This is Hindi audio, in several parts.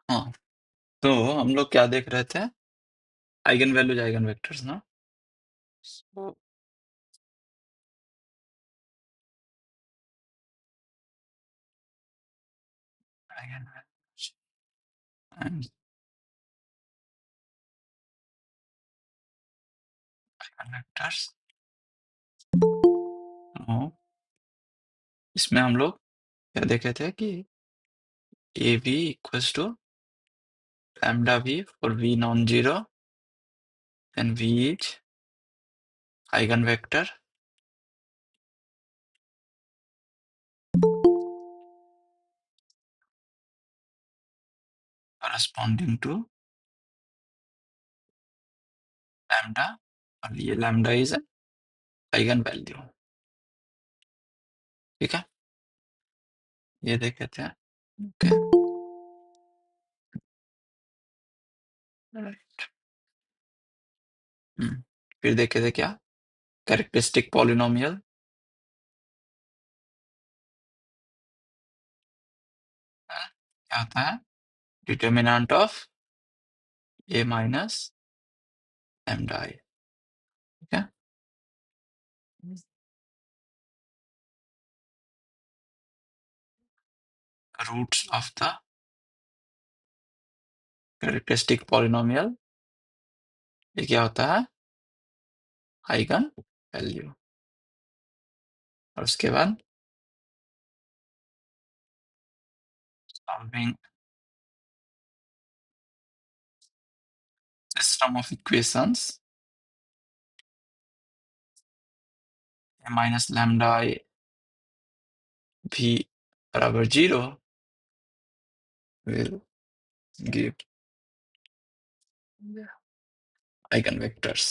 हाँ, तो हम लोग क्या देख रहे थे? आइगन वैल्यूज, आइगन वेक्टर्स ना। So, eigenvalues and eigenvectors. तो इसमें हम लोग क्या देखे थे कि A V equals to lambda V for V non zero and V is eigenvector corresponding to lambda, और ये लैम्डा इज आइगन वैल्यू। ठीक है, ये देखे थे। Okay, right. फिर देखे थे क्या? Characteristic polynomial. क्या होता है? Determinant of A minus lambda I. ठीक है, roots of the characteristic polynomial, ये क्या होता है? Eigenvalue. और उसके बाद solving system of equations A minus lambda I भी बराबर zero will give eigen vectors.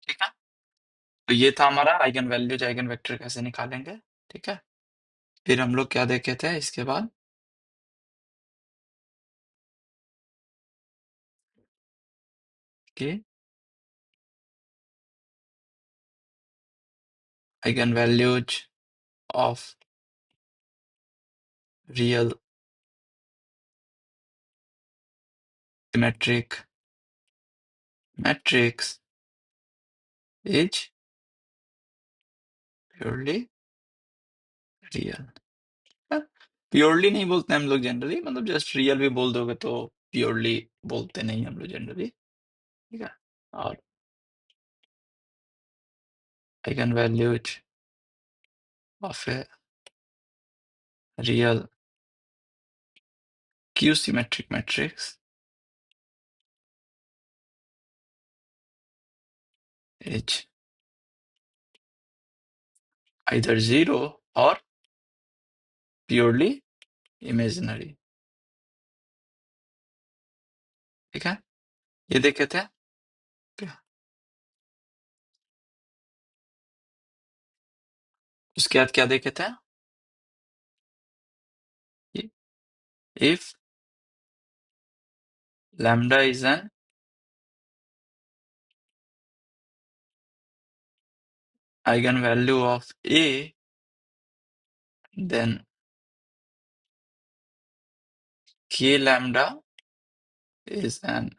ठीक है, तो ये था हमारा आइगन वैल्यूज, आइगन वेक्टर कैसे निकालेंगे। ठीक है, फिर हम लोग क्या देखे थे इसके बाद कि eigen values of real symmetric matrix is purely real. Purely नहीं बोलते हम लोग जनरली, मतलब जस्ट रियल भी बोल दोगे तो प्योरली बोलते नहीं हम लोग जनरली। ठीक है, और eigen values of a real Q symmetric matrix is either zero और प्योरली इमेजिनरी। ठीक है, ये देखे थे क्या? उसके बाद क्या देखे थे? If lambda is an eigenvalue of A, then k lambda is an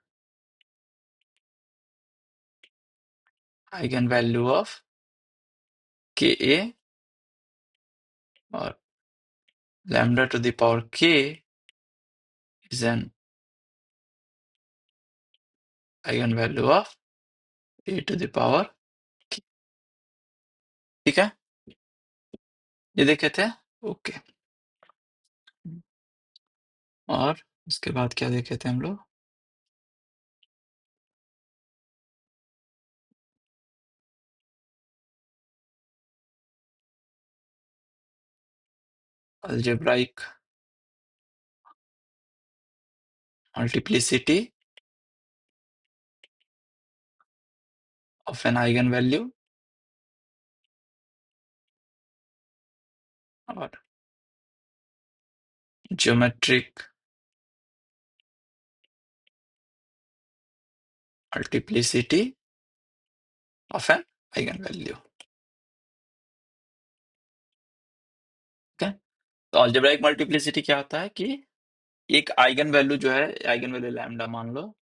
eigenvalue of ka, or lambda to the power k is an eigenvalue of a to the power k। ठीक है, ये देखे थे। ओके, और उसके बाद क्या देखे थे हम लोग? Algebraic multiplicity of an eigenvalue और geometric multiplicity of an eigenvalue। ठीक है, तो अलजेब्राइक मल्टीप्लिसिटी क्या होता है कि एक आइगन वैल्यू जो है, आइगन वैल्यू लैम्डा मान लो,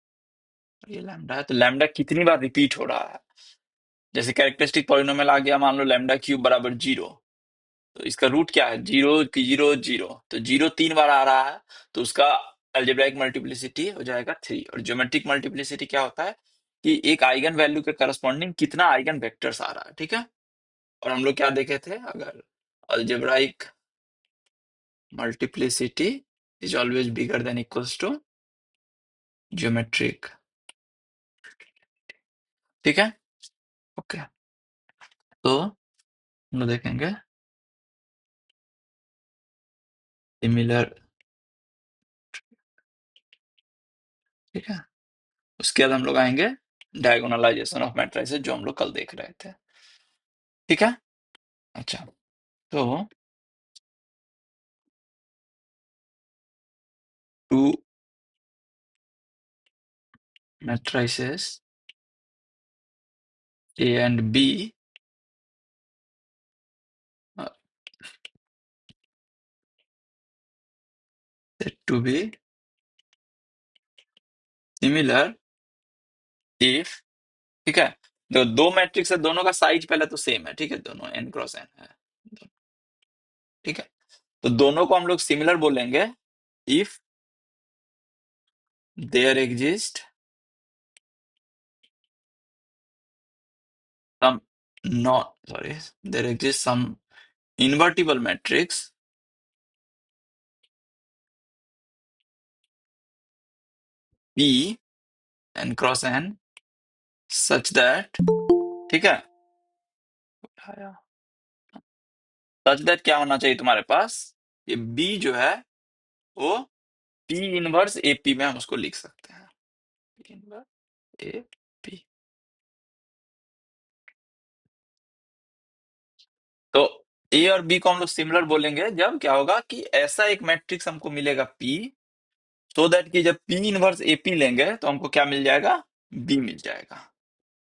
ये लैम्डा है, तो लैम्डा कितनी बार रिपीट हो रहा है। जैसे कैरेक्टरिस्टिक पॉलिनोमियल आ गया, मान लो लैम्डा क्यूब बराबर 0, तो इसका रूट क्या है, 0 0 0, तो 0 3 बार आ रहा है, तो उसका अलजेब्राइक मल्टीप्लिसिटी हो जाएगा 3। और ज्योमेट्रिक मल्टीप्लिसिटी क्या होता है कि एक आइगन वैल्यू के करस्पॉन्डिंग कितना आइगन वेक्टर्स आ रहा है, ठीक है। और हम लोग क्या देखे थे, अगर algebraic multiplicity is always bigger than equals to geometric, ठीक है। ओके, तो हम लोग देखेंगे सिमिलर, ठीक है। उसके बाद हम लोग आएंगे डायगोनलाइजेशन ऑफ मैट्रिसेस, जो हम लोग कल देख रहे थे, ठीक है। अच्छा, तो to matrices A and B are said to be similar if, ठीक है। जो दो मैट्रिक्स है, दोनों का साइज पहले तो सेम है, ठीक है, दोनों n क्रॉस n है, ठीक है। तो दोनों को हम लोग सिमिलर बोलेंगे if there exist some not, sorry, there exist some invertible matrix P n cross n such that, ठीक है, सच दैट क्या होना चाहिए तुम्हारे पास, ये B जो है वो P इनवर्स AP में हम उसको लिख सकते हैं, P इनवर्स AP। तो ए और बी को हम लोग सिमिलर बोलेंगे जब क्या होगा कि ऐसा एक मैट्रिक्स हमको मिलेगा P, सो दैट कि जब P इनवर्स AP लेंगे तो हमको क्या मिल जाएगा, B मिल जाएगा,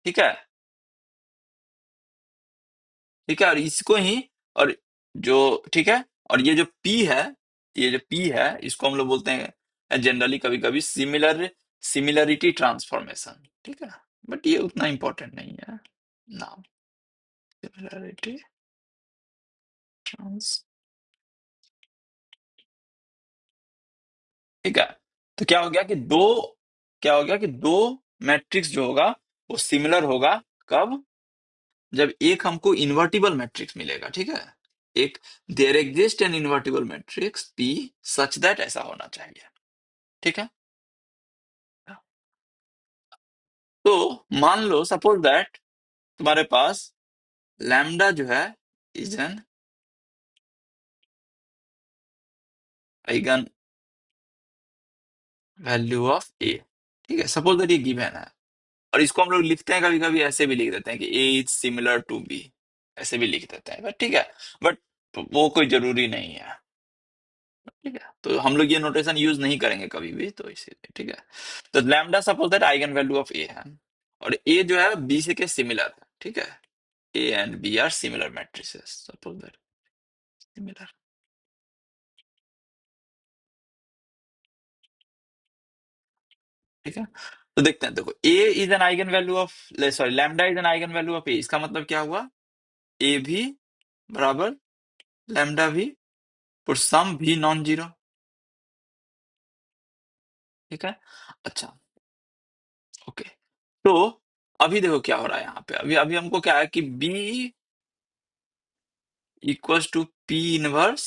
ठीक है, ठीक है। और इसको ही, और जो, ठीक है, और ये जो P है, ये जो P है इसको हम लोग बोलते हैं जनरली कभी कभी सिमिलरिटी ट्रांसफॉर्मेशन, ठीक है। बट ये उतना इंपॉर्टेंट नहीं है नाम, सिमिलरिटी ट्रांस, ठीक है। तो क्या हो गया कि दो, क्या हो गया कि दो मैट्रिक्स जो होगा वो सिमिलर होगा कब, जब एक हमको इन्वर्टिबल मैट्रिक्स मिलेगा, ठीक है। एक, there exist an invertible matrix P such that, ऐसा होना चाहिए, ठीक है। तो मान लो सपोज दैट तुम्हारे पास लैम्डा जो है is an eigenvalue of A, ठीक है, सपोज दैट ये गिवन है। और इसको हम लोग लिखते हैं कभी कभी ऐसे भी लिख देते हैं कि A is similar to be, ऐसे भी लिख देते हैं, बट ठीक है, बट वो कोई जरूरी नहीं है, ठीक है। तो हम लोग ये नोटेशन यूज नहीं करेंगे कभी भी, तो इसीलिए, ठीक है। तो lambda suppose that eigenvalue of A है, और ए जो है बी से के सिमिलर है, ठीक है। A and B are similar matrices, suppose that similar, ठीक है। तो देखते हैं, देखो A is an eigenvalue of, sorry, lambda is an eigenvalue of A, इसका मतलब क्या हुआ, ए भी बराबर लैम्डा भी और सम भी नॉन जीरो, ठीक है। अच्छा, ओके, तो अभी देखो क्या हो रहा है यहाँ पे, अभी अभी हमको क्या है कि B equals to P inverse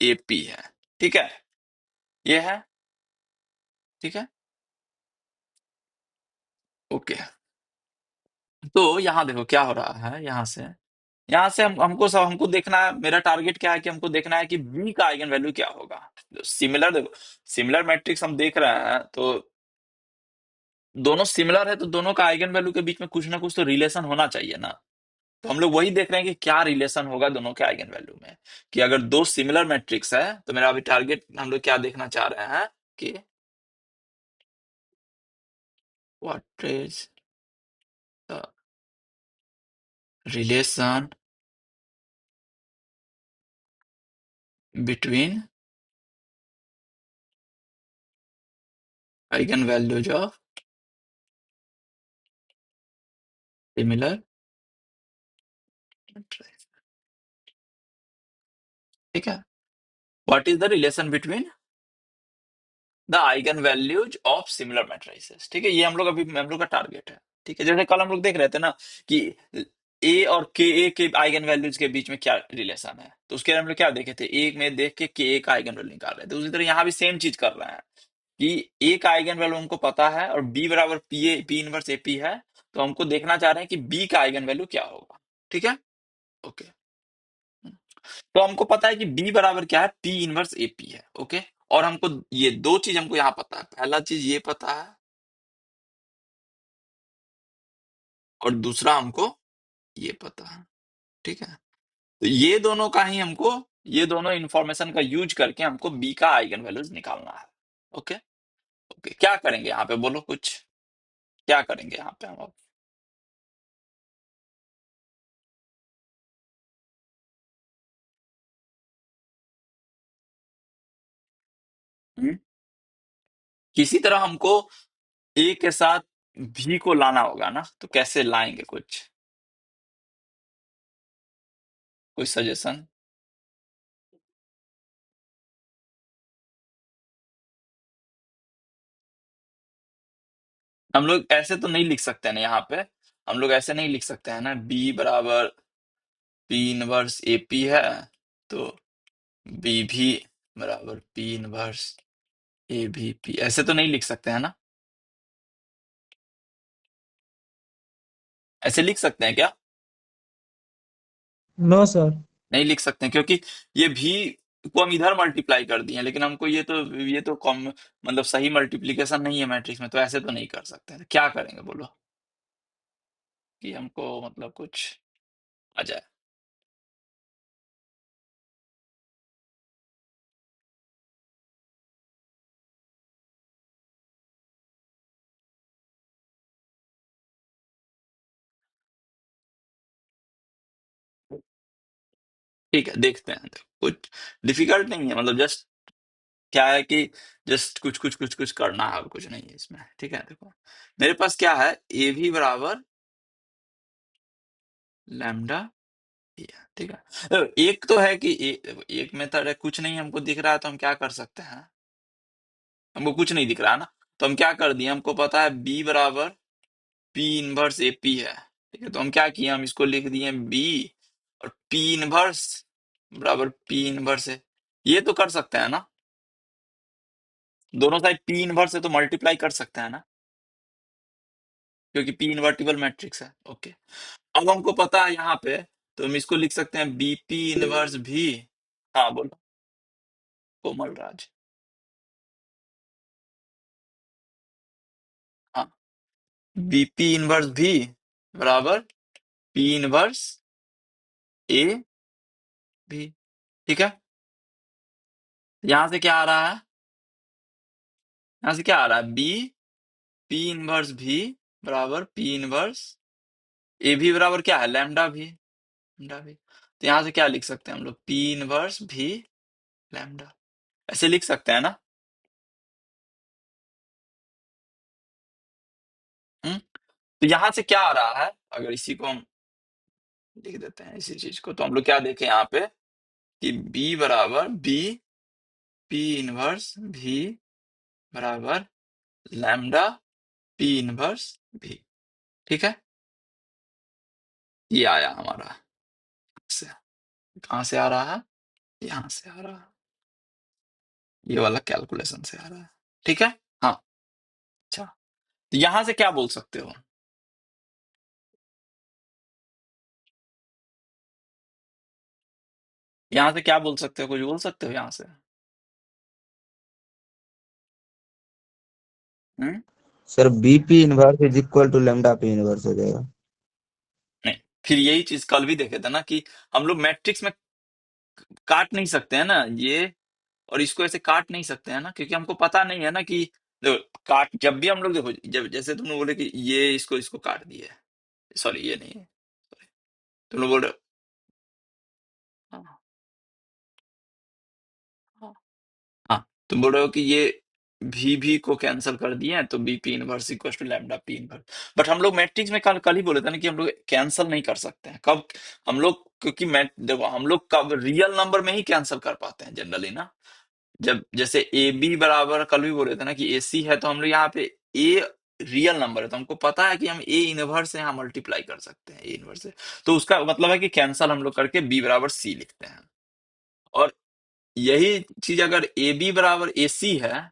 AP है, ठीक है, ये है, ठीक है, ओके। तो यहाँ देखो क्या हो रहा है, यहाँ से हमको सब, हमको देखना है, मेरा टारगेट क्या है कि हमको देखना है कि B का आइगन वैल्यू क्या होगा। सिमिलर, देखो सिमिलर मैट्रिक्स हम देख रहे हैं, तो दोनों सिमिलर है तो दोनों का आइगन वैल्यू के बीच में कुछ ना कुछ तो रिलेशन होना चाहिए ना। तो हम लोग वही देख रहे हैं कि क्या रिलेशन होगा दोनों के आइगन वैल्यू में, कि अगर दो सिमिलर मैट्रिक्स है तो मेरा अभी टारगेट, हम लोग क्या देखना चाह रहे हैं कि what is the relation between eigenvalues of similar matrices. ठीक है, what is the relation between the eigen values of similar matrices. ठीक है, ये हम लोग का टारगेट है। ठीक है, जैसे कल हम लोग देख रहे थे ना कि ए और के ए के आइगन वैल्यूज के बीच में क्या रिलेशन है, तो उसके हम लोग क्या देखे थे, एक में देख के ए का आइगन वैल्यू निकाल रहे थे। उसी तरह यहाँ भी सेम चीज कर रहे हैं कि ए का आइगन वैल्यू हमको पता है और बी बराबर पी इनवर्स एपी है, तो हमको देखना चाह रहे हैं कि बी का आइगन वैल्यू क्या होगा। ठीक है, ओके। तो हमको पता है कि बी बराबर क्या है, पी इनवर्स एपी है। ओके, और हमको ये दो चीज हमको यहाँ पता है, पहला चीज ये पता है और दूसरा हमको ये पता है। ठीक है, तो ये दोनों इंफॉर्मेशन का यूज करके हमको बी का आइगन वैल्यूज निकालना है। ओके, ओके, क्या करेंगे यहाँ पे, बोलो कुछ, क्या करेंगे यहाँ पे हम अब? हम्म? किसी तरह हमको ए के साथ भी को लाना होगा ना, तो कैसे लाएंगे, कुछ कोई सजेशन? हम लोग ऐसे तो नहीं लिख सकते हैं ना यहाँ पे, हम लोग ऐसे नहीं लिख सकते हैं ना, बी बराबर पी इनवर्स ए पी है, तो बी भी बराबर पी इनवर्स ए भी पी, ऐसे तो नहीं लिख सकते हैं ना? ऐसे लिख सकते हैं क्या? No sir. नहीं लिख सकते हैं, क्योंकि ये भी को हम इधर मल्टीप्लाई कर दिए हैं, लेकिन हमको ये तो कॉम मतलब सही मल्टीप्लीकेशन नहीं है मैट्रिक्स में, तो ऐसे तो नहीं कर सकते हैं। तो क्या करेंगे बोलो, कि हमको मतलब कुछ आ जाए। ठीक है, देखते हैं। कुछ डिफिकल्ट नहीं है, मतलब जस्ट क्या है कि जस्ट कुछ करना है, और कुछ नहीं है इसमें। ठीक है, देखो मेरे पास क्या है, ए भी बराबर लैम्डा भी है। ठीक है, एक तो है कि एक में तो कुछ नहीं हमको दिख रहा है, तो हम क्या कर सकते हैं, हमको कुछ नहीं दिख रहा है ना, तो हम क्या कर दिए, हमको पता है बी बराबर पी इनवर्स ए पी है। ठीक है, तो हम क्या किए, हम इसको लिख दिए बी और पी इनवर्स बराबर पी इनवर्स है। ये तो कर सकते हैं ना, दोनों साइड पी इनवर्स है तो मल्टीप्लाई कर सकते हैं ना, क्योंकि पी इनवर्टिबल मैट्रिक्स है। ओके, अब हमको पता है यहाँ पे, तो हम इसको लिख सकते हैं बीपी इनवर्स भी। हाँ बोलो, कोमल राज। हाँ, बीपी इनवर्स भी बराबर पी इनवर्स ए भी। ठीक है, यहां से क्या आ रहा है, यहां से क्या आ रहा है, बी पी इनवर्स भी बराबर पी इनवर्स ए भी बराबर क्या है, लैम्डा भी। तो यहां से क्या लिख सकते हैं हम लोग, पी इनवर्स भी लैम्डा, ऐसे लिख सकते हैं ना? हम्म, तो यहां से क्या आ रहा है, अगर इसी को हम लिख देते हैं, इसी चीज को, तो हम लोग क्या देखें यहाँ पे कि बी बराबर बी पी इनवर्स भी बराबर लैम्डा पी इनवर्स भी। ठीक है, ये आया हमारा से, कहाँ से आ रहा है, यहाँ से आ रहा है, ये वाला कैलकुलेशन से आ रहा है। ठीक है, हाँ। अच्छा, तो यहां से क्या बोल सकते हो, यहाँ से क्या बोल सकते हो, कुछ बोल सकते हो यहाँ से? Hmm? Sir B P inverse is equal to lambda P inverse हो जाएगा। नहीं, फिर यही चीज कल भी देखे थे ना कि हम लोग मैट्रिक्स में काट नहीं सकते हैं ना ये, और इसको ऐसे काट नहीं सकते हैं ना, क्योंकि हमको पता नहीं है ना कि देखो, काट जब भी हम लोग देखो, जब जैसे तुम लोग बोले कि ये इसको इसको काट दिए, सॉरी ये नहीं है, सॉरी, तुम लोग बोल रहे हो, हाँ, तुम बोल रहे हो कि ये भी को कैंसिल कर दिए हैं, तो B P inverse equal to lambda P inverse. But हम लोग मैट्रिक्स में कल कल ही बोले थे ना कि हम लोग कैंसिल नहीं कर सकते हैं। कब हम लोग, क्योंकि मैट देखो हम लोग कब रियल नंबर में ही कैंसिल कर पाते हैं जनरली ना, जब जैसे ए बी बराबर, कल भी बोले थे ना कि ए सी है, तो हम लोग यहाँ पे ए रियल नंबर है तो हमको पता है कि हम ए इनवर्स से यहाँ मल्टीप्लाई कर सकते हैं ए इनवर्स से, तो उसका मतलब है कि कैंसल हम लोग करके बी बराबर सी लिखते हैं। और यही चीज अगर ए बी बराबर ए सी है,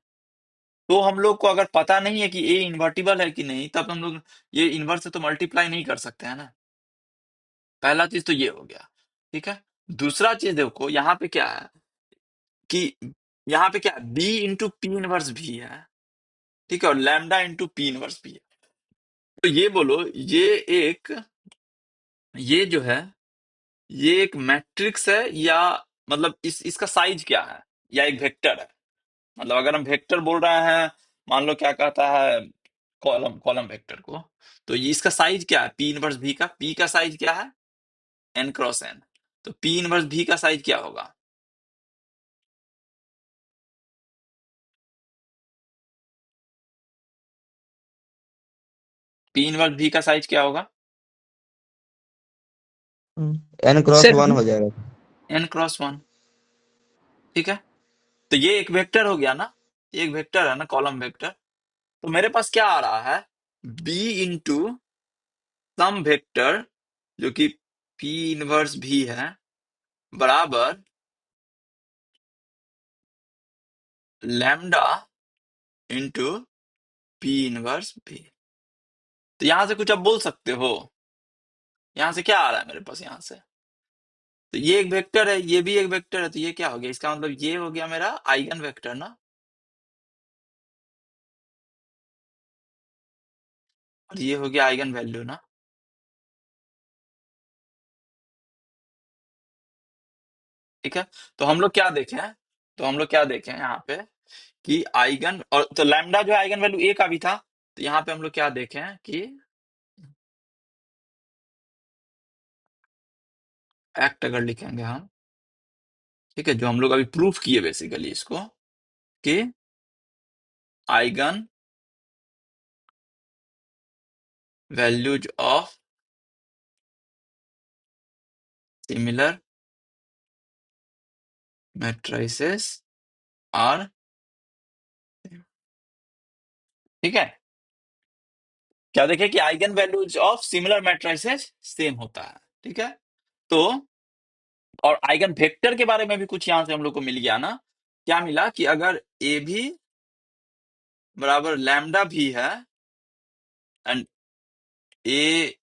तो हम लोग को अगर पता नहीं है कि ए इन्वर्टिबल है कि नहीं, तब हम लोग ये इनवर्स से तो मल्टीप्लाई नहीं कर सकते हैं ना। पहला चीज तो ये हो गया, ठीक है। दूसरा चीज देखो यहाँ पे क्या है कि यहाँ पे क्या है, बी इंटू पी इनवर्स भी है, ठीक है, और लैम्डा इंटू पी इनवर्स भी है। तो ये बोलो एक ये जो है ये एक मैट्रिक्स है, या मतलब इसका साइज क्या है, या एक वेक्टर है। मतलब अगर हम वेक्टर बोल रहे हैं, मान लो क्या कहता है कॉलम कॉलम वेक्टर को, तो ये इसका साइज क्या है, पी इनवर्स भी का, पी का साइज क्या है, एन क्रॉस एन। तो पी इनवर्स भी का साइज क्या होगा, पी इनवर्स भी का साइज क्या होगा, एन क्रॉस सर वन हो जाएगा। एन क्रॉस वन, ठीक है। तो ये एक वेक्टर हो गया ना, ये एक वेक्टर है ना, कॉलम वेक्टर। तो मेरे पास क्या आ रहा है, बी इंटू सम वेक्टर जो कि पी इनवर्स भी है, बराबर लैम्डा इंटू पी इनवर्स भी। तो यहां से कुछ अब बोल सकते हो, यहां से क्या आ रहा है मेरे पास, यहां से तो ये एक वेक्टर है, ये भी एक वेक्टर है, तो ये क्या हो गया, इसका मतलब ये हो गया मेरा आइगन वेक्टर ना, और ये हो गया आइगन वैल्यू ना, ठीक है। तो हम लोग क्या देखें, तो हम लोग क्या देखें यहाँ पे कि आइगन, और तो लैम्डा जो है आइगन वैल्यू ए का भी था, तो यहाँ पे हम लोग क्या देखें कि एक्ट अगर लिखेंगे हम, ठीक है, जो हम लोग अभी प्रूफ किए बेसिकली इसको, कि eigen values of similar matrices are, ठीक है, क्या देखें कि eigen values of similar matrices same होता है, ठीक है। तो और आइगन वेक्टर के बारे में भी कुछ यहां से हम लोग को मिल गया ना, क्या मिला कि अगर ए भी बराबर लैम्डा भी है, and A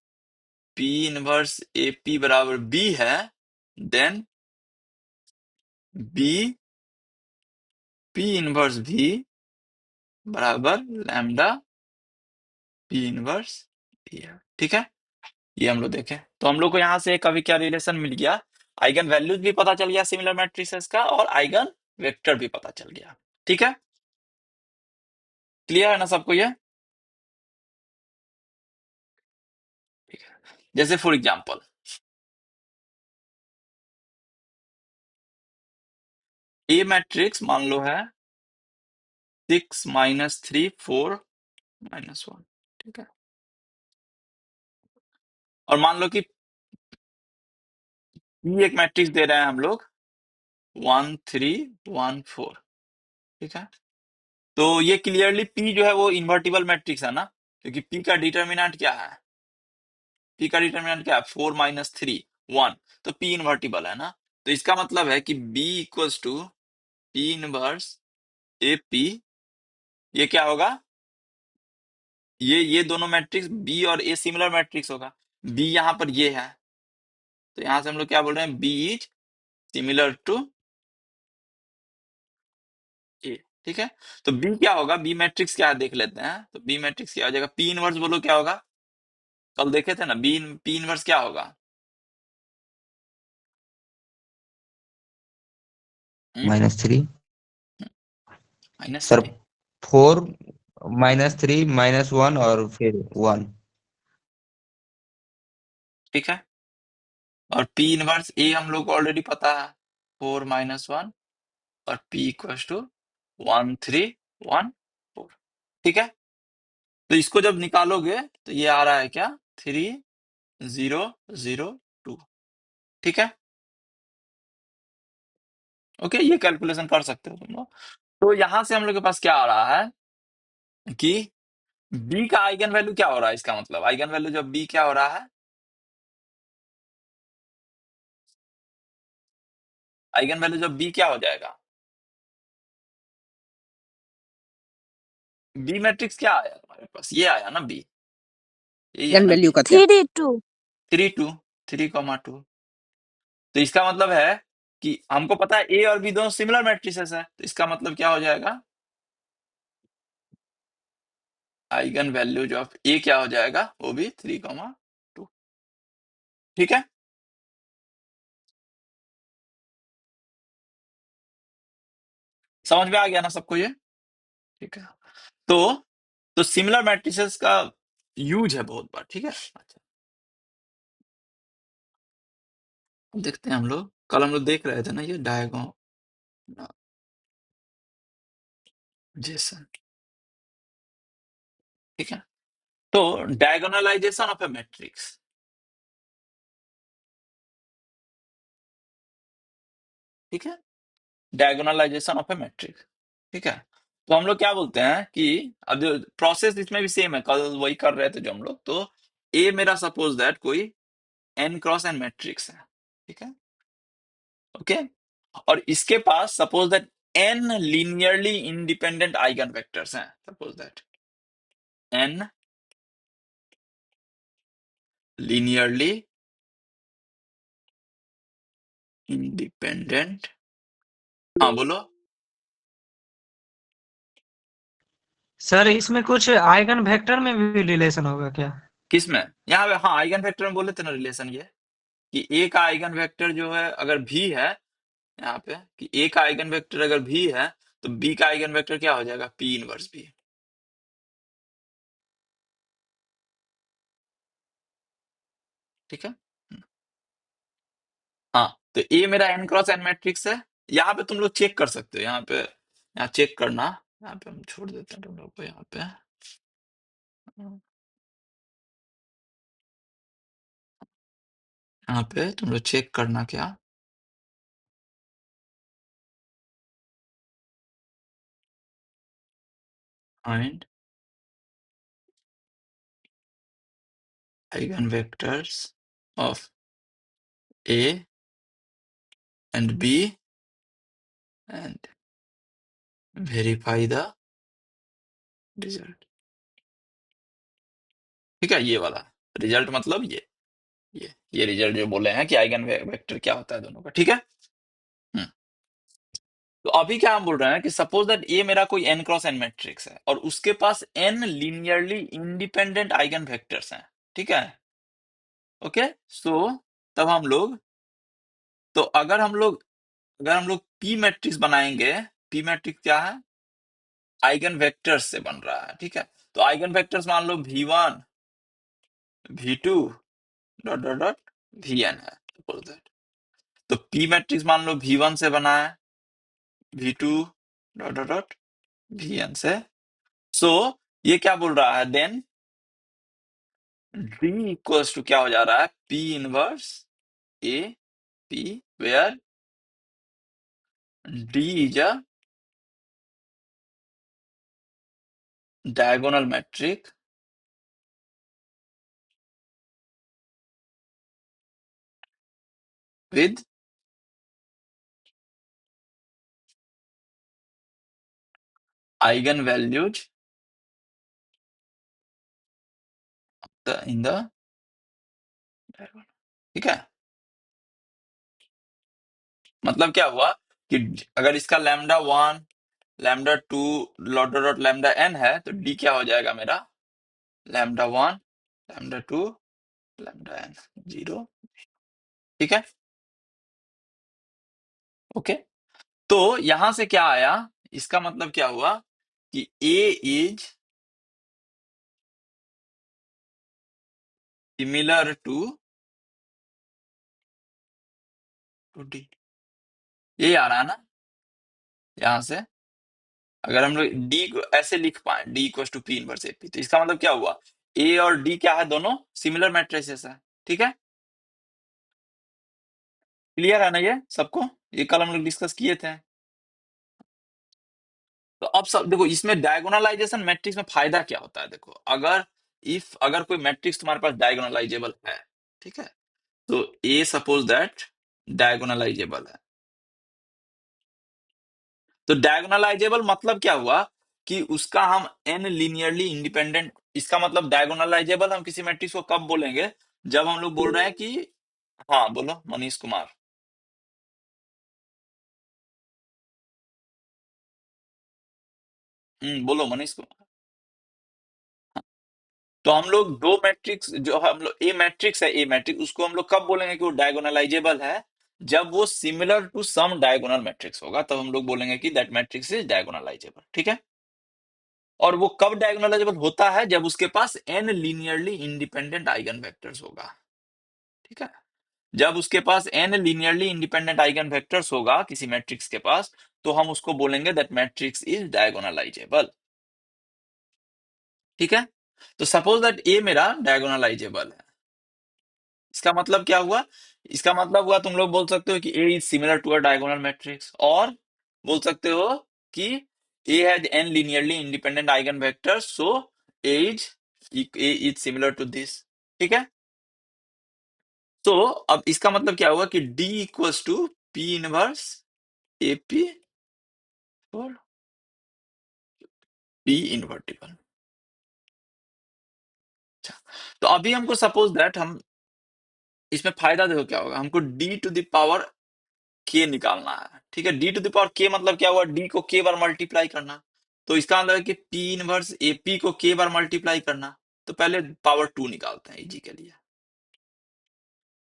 P inverse A P बराबर बी है, देन बी पी इनवर्स भी बराबर लैम्डा पी इनवर्स बी है, ठीक है। ये हम लोग देखें, तो हम लोग को यहाँ से कभी क्या रिलेशन मिल गया, आइगन वैल्यूज भी पता चल गया सिमिलर मैट्रिसेस का, और आइगन वेक्टर भी पता चल गया, ठीक है। क्लियर है ना सबको ये, ठीक है। जैसे फॉर एग्जांपल ए मैट्रिक्स मान लो है 6 - 3 4 - 1, ठीक है। और मान लो कि P एक मैट्रिक्स दे रहे हैं हम लोग 1 3 1 4, ठीक है। तो ये क्लियरली P जो है वो इन्वर्टिबल मैट्रिक्स है ना, क्योंकि P का डिटर्मिनेंट क्या है, P का डिटर्मिनेंट क्या है, 4 - 3 1, तो P इन्वर्टिबल है ना। तो इसका मतलब है कि B equals to P inverse A P, ये क्या होगा, ये दोनों मैट्रिक्स बी और ए सिमिलर मैट्रिक्स होगा, बी यहाँ पर ये है, तो यहां से हम लोग क्या बोल रहे हैं, बी इज सिमिलर टू ए, ठीक है। तो बी क्या होगा, बी मैट्रिक्स क्या है देख लेते हैं, तो बी मैट्रिक्स क्या हो जाएगा, पी इनवर्स बोलो क्या होगा, कल देखे थे ना, पी इनवर्स क्या होगा, -3। माइनस सर थ्री, 4 -3 -1 और फिर 1। ठीक है। और पी इनवर्स ए हम लोग को ऑलरेडी पता है, 4 - 1, और पी इक्वल्स टू 1 3 1 4। ठीक है, तो इसको जब निकालोगे तो ये आ रहा है क्या, 3 0 0 2। ठीक है, ओके, ये कैलकुलेशन कर सकते हो तुम लोग। तो यहां से हम लोग के पास क्या आ रहा है कि बी का आइगन वैल्यू क्या हो रहा है, इसका मतलब आइगन वैल्यू जब बी क्या हो रहा है, आइगन वैल्यू जब बी क्या हो जाएगा, बी मैट्रिक्स क्या आया हमारे पास, ये आया ना बी, यही है आइगन ना वैल्यू बी, का क्या? 3 2। 3 2 3 2। तो इसका मतलब है कि हमको पता है ए और बी दोनों सिमिलर मैट्रिसेस है, तो इसका मतलब क्या हो जाएगा, आइगन वैल्यू जो ऑफ ए क्या हो जाएगा, वो भी 3 2। ठीक है, समझ में आ गया ना सबको ये। ठीक है, तो सिमिलर मैट्रिसेस का यूज है बहुत बार। ठीक है, अच्छा, अब देखते हैं हम लोग, कल हम लोग देख रहे थे ना ये डायगोनालाइजेशन। ठीक है, तो डायगोनलाइजेशन ऑफ ए मैट्रिक्स। ठीक है, डायगोनलाइजेशन ऑफ ए मैट्रिक्स। ठीक है, तो हम लोग क्या बोलते हैं कि अब जो प्रोसेस इसमें भी सेम है, कल वही कर रहे थे जो हम लोग। तो ए मेरा सपोज दैट कोई n क्रॉस n मैट्रिक्स है। ठीक है, ओके, और इसके पास suppose that n linearly independent eigenvectors हैं, suppose that n linearly independent, हाँ बोलो। सर इसमें कुछ आइगन वेक्टर में भी रिलेशन होगा क्या? किसमें, यहाँ पे हाँ आइगन वेक्टर में बोले थे ना रिलेशन, ये कि ए का आइगन वेक्टर जो है अगर भी है, यहाँ पे कि ए का आइगन वेक्टर अगर भी है तो बी का आइगन वेक्टर क्या हो जाएगा, पी इनवर्स बी। ठीक है, हाँ, तो ए मेरा n क्रॉस n मैट्रिक्स है। यहाँ पे तुम लोग चेक कर सकते हो, यहाँ पे यहाँ चेक करना, यहाँ पे हम छोड़ देते हैं तुम लोग को, यहाँ पे तुम लोग चेक करना क्या, find eigenvectors of A and B and verify the result. ठीक है, ये वाला रिजल्ट मतलब ये रिजल्ट जो बोले हैं कि आइगन वेक्टर क्या होता है दोनों का। ठीक है, हम्म, तो अभी क्या हम बोल रहे हैं कि सपोज दैट ये मेरा कोई n क्रॉस n मैट्रिक्स है और उसके पास n linearly independent eigenvectors हैं। ठीक है, ओके, सो तब हम लोग, तो अगर हम लोग p मैट्रिक्स बनाएंगे, p मैट्रिक्स क्या है, आइगन वेक्टर्स से बन रहा है। ठीक है, तो आइगन वेक्टर्स मान लो v1 v2 dot dot dot vn है, सपोज दैट। तो p मैट्रिक्स मान लो v1 से बना है, v2 dot dot dot vn से। सो ये क्या बोल रहा है, देन d इक्वल्स टू क्या हो जा रहा है, p inverse a p, where d is a diagonal metric with eigenvalues in the diagonal। ठीक है, मतलब क्या हुआ कि अगर इसका λ1 λ2 डॉट डॉट लैम्डा n है तो d क्या हो जाएगा मेरा, λ1 λ2 लैम्डा n 0। ठीक है, ओके, तो यहां से क्या आया, इसका मतलब क्या हुआ कि a is similar to d, ये आ रहा है ना यहां से, अगर हम लोग डी को ऐसे लिख पाए, D equal to P inverse AP, तो इसका मतलब क्या हुआ, ए और डी क्या है, दोनों सिमिलर मैट्रिसेस है। ठीक है, क्लियर है ना ये सबको, ये कल हम लोग डिस्कस किए थे। तो अब सब देखो, इसमें डायगोनलाइजेशन मैट्रिक्स में फायदा क्या होता है, देखो अगर कोई मैट्रिक्स तुम्हारे पास डायगोनलाइजेबल है, ठीक है, तो ए सपोज दैट डायगोनलाइजेबल है, तो डायगोनलाइजेबल मतलब क्या हुआ कि उसका हम एन लीनियरली इंडिपेंडेंट, इसका मतलब डायगोनलाइजेबल हम किसी मैट्रिक्स को कब बोलेंगे, जब हम लोग बोल रहे हैं कि, हाँ बोलो मनीष कुमार। बोलो मनीष कुमार। तो हम लोग दो मैट्रिक्स, जो हम लोग ए मैट्रिक्स है, ए मैट्रिक्स उसको हम लोग कब बोलेंगे कि वो डायगोनलाइजेबल है, जब वो similar to some diagonal matrix होगा, तब हम लोग बोलेंगे कि दैट मैट्रिक्स इज डायगोनलाइजेबल। ठीक है, और वो कब डायगोनलाइजेबल होता है, जब उसके पास n linearly independent eigenvectors होगा। ठीक है, जब उसके पास n linearly independent eigenvectors होगा किसी मैट्रिक्स के पास, तो हम उसको बोलेंगे दैट मैट्रिक्स इज डायगोनलाइजेबल। ठीक है, तो सपोज दैट ए मेरा डायगोनलाइजेबल है, इसका मतलब क्या हुआ, इसका मतलब हुआ तुम लोग बोल सकते हो कि A is similar to a diagonal matrix, और बोल सकते हो कि A has n linearly independent eigenvectors, so A is similar to this. ठीक है, तो अब इसका मतलब क्या हुआ कि D equals to P inverse AP और पी इनवर्टिबल। अच्छा, तो अभी हमको सपोज दैट हम इसमें फायदा देखो क्या होगा, हमको डी टू द पावर के निकालना है। ठीक है, डी टू द पावर के मतलब क्या हुआ, डी को के बार मल्टीप्लाई करना, तो इसका मतलब है कि पी इनवर्स एपी को के बार मल्टीप्लाई करना। तो पहले पावर टू निकालते हैं इजी के लिए,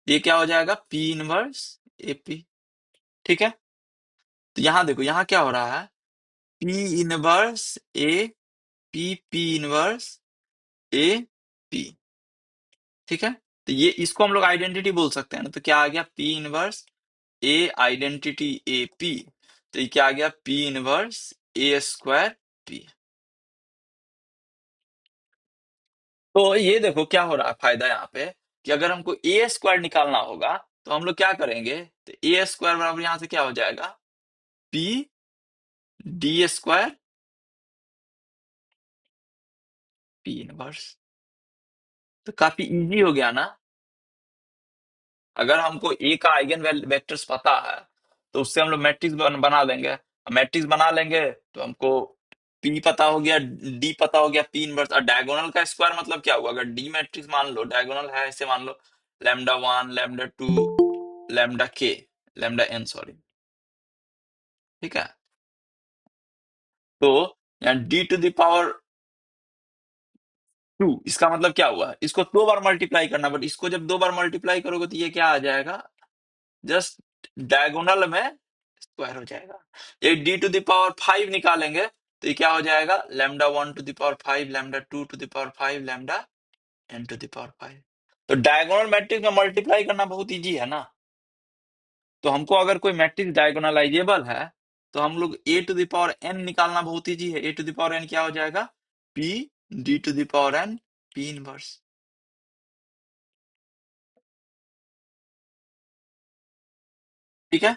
ये क्या हो जाएगा, पी इनवर्स एपी। ठीक है, तो यहां देखो, यहां क्या हो रहा है, P inverse A P inverse A P. ठीक है, तो ये इसको हम लोग आइडेंटिटी बोल सकते हैं ना, तो क्या आ गया, P inverse A identity A P, तो ये क्या आ गया, पी इनवर्स ए स्क्वायर पी। तो ये देखो क्या हो रहा है फायदा यहाँ पे, कि अगर हमको ए स्क्वायर निकालना होगा, तो हम लोग क्या करेंगे, तो ए स्क्वायर बराबर यहां से क्या हो जाएगा, P D square P inverse. तो काफी इजी हो गया ना, अगर हमको ए का आइगन वेक्टर्स पता है, तो उससे हम लोग मैट्रिक्स बना देंगे, मैट्रिक्स बना लेंगे तो हमको पी पता हो गया, डी पता हो गया, पी इनवर्स। और डायगोनल का स्क्वायर मतलब क्या हुआ, अगर डी मैट्रिक्स मान लो डायगोनल है, ऐसे मान लो lambda one lambda two lambda के लैम्डा एन, सॉरी। ठीक है, तो यहाँ D to the power two, इसका मतलब क्या हुआ, इसको दो बार मल्टीप्लाई करना, बट इसको जब दो बार मल्टीप्लाई करोगे तो ये क्या आ जाएगा, जस्ट डायगोनल में स्क्वायर हो जाएगा। ये D to the power five निकालेंगे, तो ये क्या हो जाएगा, lambda one to the power five lambda two to the power five lambda N to the power five. तो डायगोनल मैट्रिक्स में मल्टीप्लाई करना बहुत इजी है ना, तो हमको अगर कोई मैट्रिक्स डायगोनलाइजेबल है, तो हम लोग A to the power N निकालना बहुत इजी है। A to the power N क्या हो जाएगा, P D to the power N P inverse. ठीक है,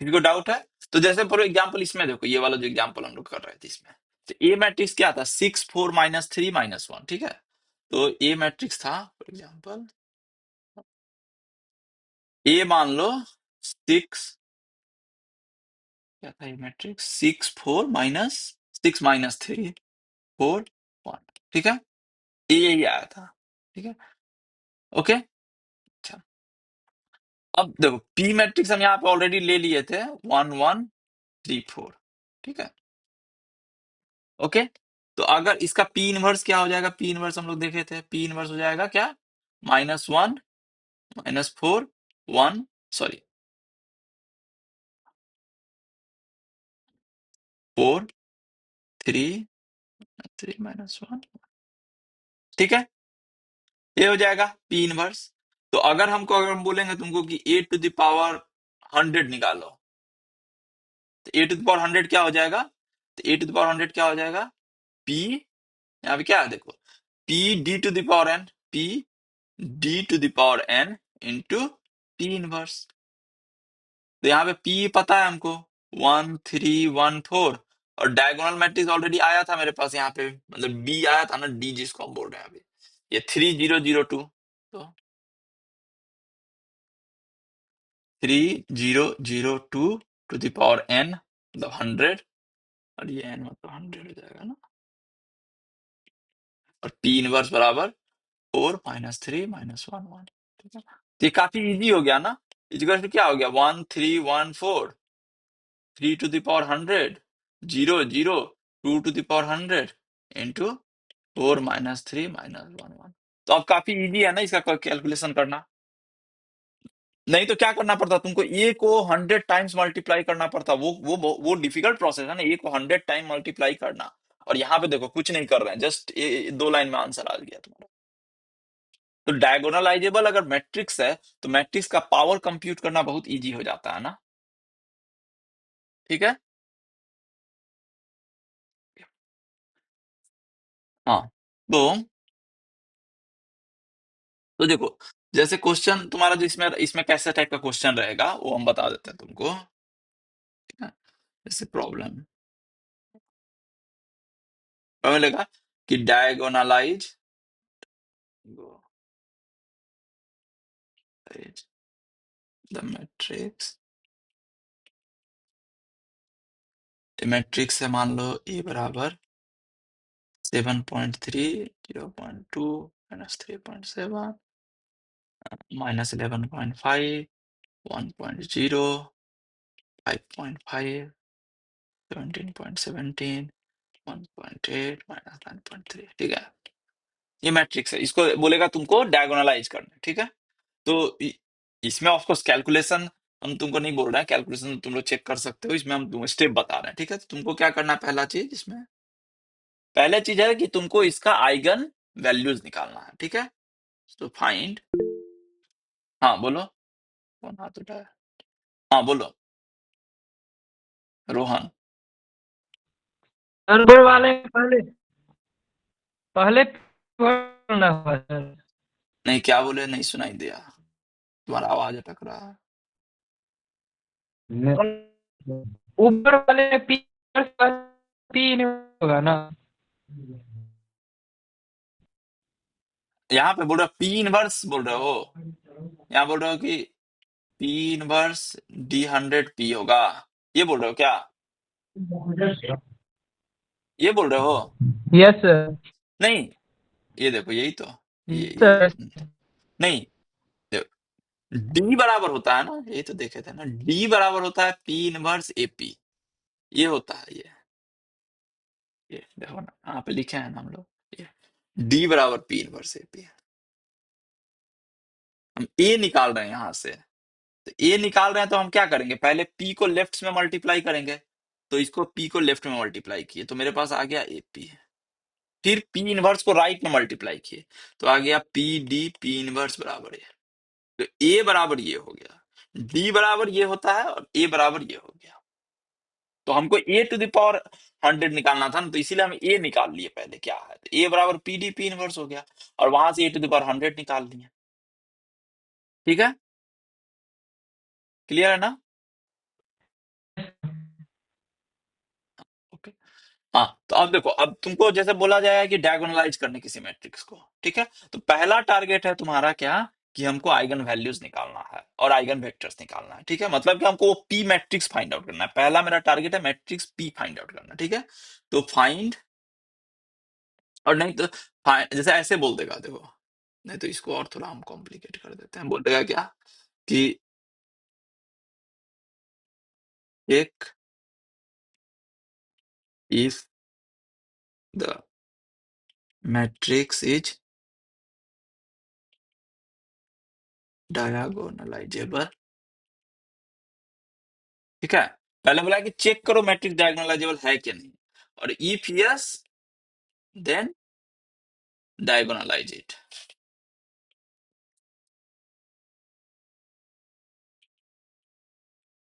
किसी को डाउट है, तो जैसे फॉर एग्जाम्पल इसमें देखो, ये वाला जो एग्जाम्पल हम लोग कर रहे थे इसमें, तो ए मैट्रिक्स क्या था, 6 4 -3 -1। ठीक है, तो ए मैट्रिक्स था फॉर एग्जाम्पल, ए मान लो 6, क्या था ये मैट्रिक्स, 6 4 -6 -3 4 1। ठीक है, ये यही आया था। ठीक है, ओके। अच्छा, अब देखो पी मैट्रिक्स हम यहाँ पे ऑलरेडी ले लिए थे, 1 1 3 4। ठीक है, ओके। तो अगर इसका पी इनवर्स क्या हो जाएगा, पी इनवर्स हम लोग देखे थे, पी इनवर्स हो जाएगा क्या, -1 -4 1, सॉरी 4 3 3 -1। ठीक है, ये हो जाएगा पी इनवर्स। तो अगर हम बोलेंगे तुमको कि ए टू द पावर 100 निकालो, तो ए टू द पावर 100 क्या हो जाएगा, तो ए टू द पावर 100 क्या हो जाएगा? पी, यहाँ पे क्या है देखो, P D to the power N, P D to the power N into P inverse. तो यहाँ पे पी पता है हमको 1 3 1 4, और डायगोनल मैट्रिक्स ऑलरेडी आया था मेरे पास यहाँ पे, मतलब बी आया था ना, डी जिसको हम बोल रहे हैं अभी, ये 3 0 0 2, तो 3 0 0 2 टू द पावर एन मतलब 100, और ये एन मतलब 100 हो जाएगा ना, और पी इनवर्स बराबर 4 -3 -1 1, ठीक है। तो ये काफी इजी हो गया ना, इजकल टू क्या हो गया, 1 3 1 4, 3 to the power 100, 0 0 2 to the power 100 into 4 -3 -1 1। तो अब काफी इजी है ना इसका कैलकुलेशन करना। नहीं तो क्या करना पड़ता तुमको, ए को 100 टाइम्स मल्टीप्लाई करना पड़ता, वो डिफिकल्ट प्रोसेस है ना, ए को 100 टाइम मल्टीप्लाई करना। और यहाँ पे देखो कुछ नहीं कर रहे हैं, जस्ट 2 लाइन में आंसर आ गया तुम्हारा। तो डायगोनलाइजेबल अगर मैट्रिक्स है तो मैट्रिक्स का पावर कंप्यूट करना बहुत इजी हो जाता है ना, ठीक है। हाँ, तो देखो, जैसे क्वेश्चन तुम्हारा जो इसमें इसमें कैसे टाइप का क्वेश्चन रहेगा वो हम बता देते हैं तुमको, ठीक है। जैसे प्रॉब्लम मिलेगा कि डायगोनलाइज द मैट्रिक्स, मैट्रिक्स है मान लो ए बराबर 7.3 0.2 -3.7 -11.5 1.0 5.5 17.17 1.8 -9.3, ठीक है। ये मैट्रिक्स है, इसको बोलेगा तुमको डायगोनलाइज करना, ठीक है। तो इसमें ऑफकोर्स कैलकुलेशन हम तुमको नहीं बोल रहे हैं, कैलकुलेशन तुम लोग चेक कर सकते हो, इसमें हम तुमको स्टेप बता रहे हैं, ठीक है। तो तुमको क्या करना है, पहला चीज इसमें, पहला चीज है कि तुमको इसका आइगन वैल्यूज निकालना है, ठीक है। तो फाइंड, हाँ बोलो, कौन हाथ उठाया, हाँ बोलो रोहन। सर ऊपर वाले पहले पहले बोलना होगा सर। नहीं क्या बोले, नहीं सुनाई दिया, तुम्हारा आवाज अटक रहा है। ऊपर वाले पी नहीं होगा ना। यहाँ पे बोल रहे हो पी इनवर्स बोल रहे हो, यहाँ बोल रहे हो कि पी इनवर्स D100 P होगा, ये बोल रहे हो क्या, ये बोल रहे हो? Yes sir. नहीं, ये देखो यही तो, ये सर नहीं, डी बराबर होता है ना, यही तो देखे थे ना, डी बराबर होता है पी इनवर्स AP, ये होता है ये देखो ना, यहाँ पे लिखे हैं ना हम लोग, ये डी बराबर पी इनवर्स AP। हम ए निकाल रहे हैं यहाँ से, तो ए निकाल रहे हैं तो हम क्या करेंगे, पहले पी को लेफ्ट में मल्टीप्लाई करेंगे, तो इसको पी को लेफ्ट में मल्टीप्लाई किए तो मेरे पास आ गया AP, फिर पी इनवर्स को राइट में मल्टीप्लाई किए तो आ गया पी इनवर्स बराबर है, तो ए बराबर ये हो गया, डी बराबर ये होता है और ए बराबर ये हो गया। तो हमको ए टू द पावर 100 निकालना था ना, तो इसीलिए हम ए निकाल लिए पहले, क्या है, तो ए बराबर पी इनवर्स हो गया, और वहां से ए टू द पावर 100 निकाल लिए, ठीक है, क्लियर है ना। ओके, हाँ तो अब देखो, अब तुमको जैसे बोला जाएगा कि डायगोनलाइज करने किसी मैट्रिक्स को, ठीक है। तो पहला टारगेट है तुम्हारा क्या, कि हमको आइगन वैल्यूज निकालना है और आइगन वेक्टर्स निकालना है, ठीक है। मतलब कि हमको वो पी मैट्रिक्स फाइंड आउट करना है, पहला मेरा टारगेट है मैट्रिक्स पी फाइंड आउट करना, ठीक है। तो फाइंड, और नहीं तो जैसे ऐसे बोल देगा देखो, नहीं तो इसको और थोड़ा हम कॉम्प्लिकेट कर देते हैं, बोल देगा क्या कि एक if the matrix is diagonalisable, ठीक है। पहले बोला कि चेक करो मैट्रिक्स डायगोनलाइजेबल है कि नहीं, और इफ यस देन डायगोनलाइज इट,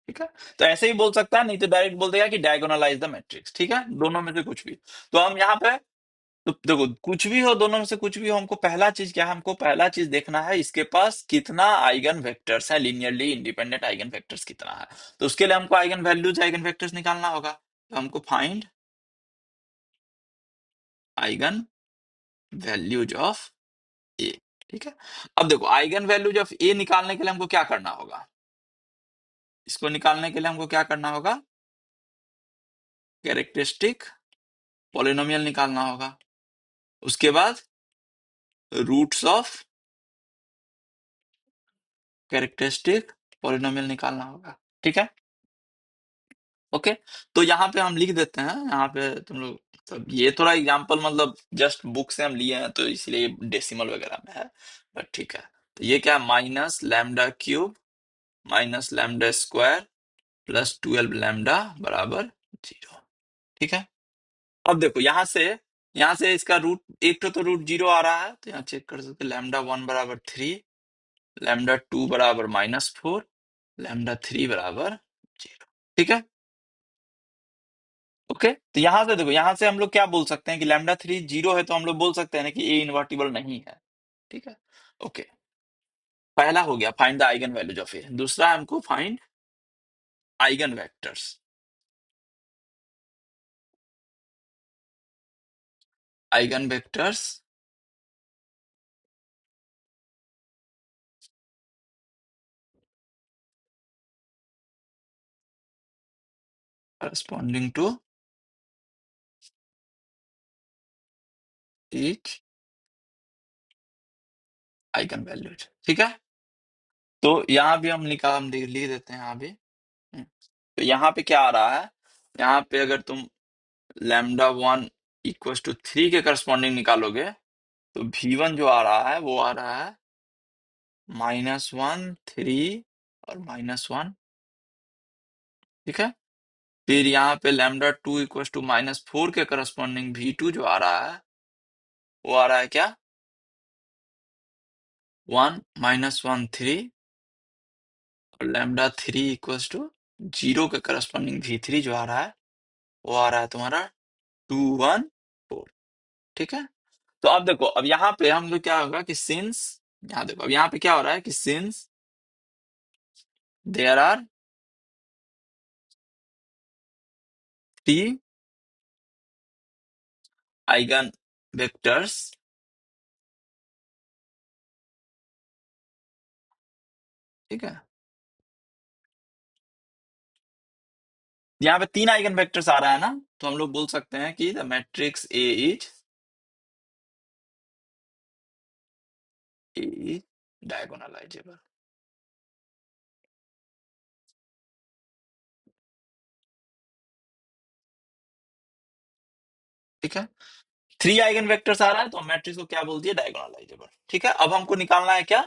ठीक है, तो ऐसे ही बोल सकता है, नहीं तो डायरेक्ट बोल देगा कि डायगोनलाइज द मैट्रिक्स। ठीक है, दोनों में से कुछ भी। तो हम यहाँ पे, तो देखो कुछ भी हो, दोनों में से कुछ भी हो, हमको पहला चीज क्या है, हमको पहला चीज देखना है इसके पास कितना आइगन वेक्टर्स है, लीनियरली इंडिपेंडेंट आइगन वेक्टर्स कितना है। तो उसके लिए हमको आइगन वैल्यूज, आइगन वेक्टर्स निकालना होगा। तो हमको find eigen values of A. ठीक है, अब देखो आइगन वैल्यूज ऑफ ए निकालने के लिए हमको क्या करना होगा, इसको निकालने के लिए हमको क्या करना होगा, कैरेक्टरिस्टिक पॉलिनोमियल निकालना होगा। उसके बाद रूट्स ऑफ कैरेक्टरिस्टिक पॉलिनोमियल निकालना होगा। ठीक है, ओके। तो यहाँ पे हम लिख देते हैं, यहाँ पे तुम लोग, तो ये थोड़ा एग्जांपल मतलब जस्ट बुक से हम लिए हैं तो इसलिए डेसिमल वगैरह में है, बट ठीक है। तो ये क्या है, minus lambda cube minus lambda square plus 12 lambda बराबर 0। ठीक है, अब देखो यहाँ से इसका रूट, एक तो रूट 0 आ रहा है, तो यहाँ चेक कर सकते हैं, लैम्डा 1 बराबर 3, लैम्डा 2 बराबर -4, लैम्डा 3 बराबर 0। ठीक है, ओके। तो यहां से देखो, यहां से हम लोग क्या बोल सकते हैं कि लैम्डा 3 0 है, तो हम लोग बोल सकते हैं ना कि ए इन्वर्टिबल नहीं है। ठीक है, ओके। पहला हो गया find the eigen values of A. दूसरा हमको find eigenvectors. Eigenvectors corresponding to each eigenvalues. ठीक है, तो यहाँ भी हम लिख देते हैं यहाँ भी। तो यहाँ पे क्या आ रहा है, यहाँ पे अगर तुम लैम्डा 1 इक्वल टू 3 के करस्पॉन्डिंग निकालोगे, तो V1 जो आ रहा है वो आ रहा है -1 3 और -1। ठीक है, फिर यहाँ पे लैम्डा 2 इक्वल टू -4 के करस्पॉन्डिंग V2 जो आ रहा है वो आ रहा है क्या, 1 -1 3, और लैम्डा 3 इक्वल टू 0 के करस्पॉन्डिंग V3 जो आ रहा है वो आ रहा है तुम्हारा 2 1 4। ठीक है, तो अब देखो, अब यहाँ पे हम लोग क्या होगा कि सिंस, यहाँ देखो अब यहाँ पे क्या हो रहा है कि since there are 3 eigen vectors, ठीक है, यहाँ पे 3 आइगन वेक्टर्स आ रहा है ना, तो हम लोग बोल सकते हैं कि the matrix A is diagonalisable. ठीक है, 3 आइगन वेक्टर्स आ रहा है तो मैट्रिक्स को क्या बोल दिया, डायगोनलाइजेबल। ठीक है, अब हमको निकालना है क्या,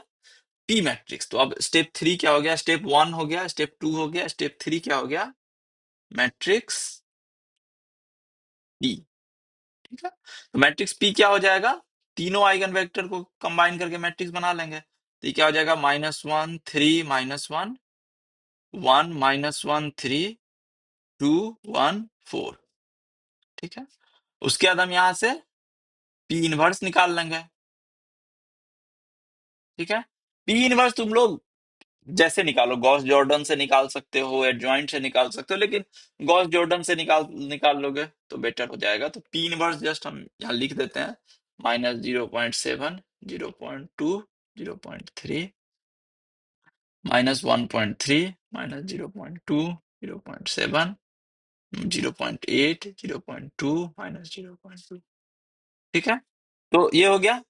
पी मैट्रिक्स। तो अब स्टेप 3 क्या हो गया, स्टेप 1 हो गया, स्टेप 2 हो गया, स्टेप 3 क्या हो गया, मैट्रिक्स पी। ठीक है, तो मैट्रिक्स पी क्या हो जाएगा, तीनों आइगन वेक्टर को कंबाइन करके मैट्रिक्स बना लेंगे। तो ये क्या हो जाएगा, -1 3 -1 1 -1 3 2 1 4। ठीक है, उसके बाद हम यहां से पी इनवर्स निकाल लेंगे। ठीक है, पी इनवर्स तुम लोग जैसे निकालो, गॉस जॉर्डन से निकाल सकते हो, एडजॉइंट से निकाल सकते हो, लेकिन गॉस जॉर्डन से निकाल लोगे तो बेटर हो जाएगा। तो पी इनवर्स जस्ट हम यहाँ लिख देते हैं, -0.7 0.2 0.3 -1.3 -0.2 0.7 0.8 0.2 -0.2। ठीक है, तो ये हो गया,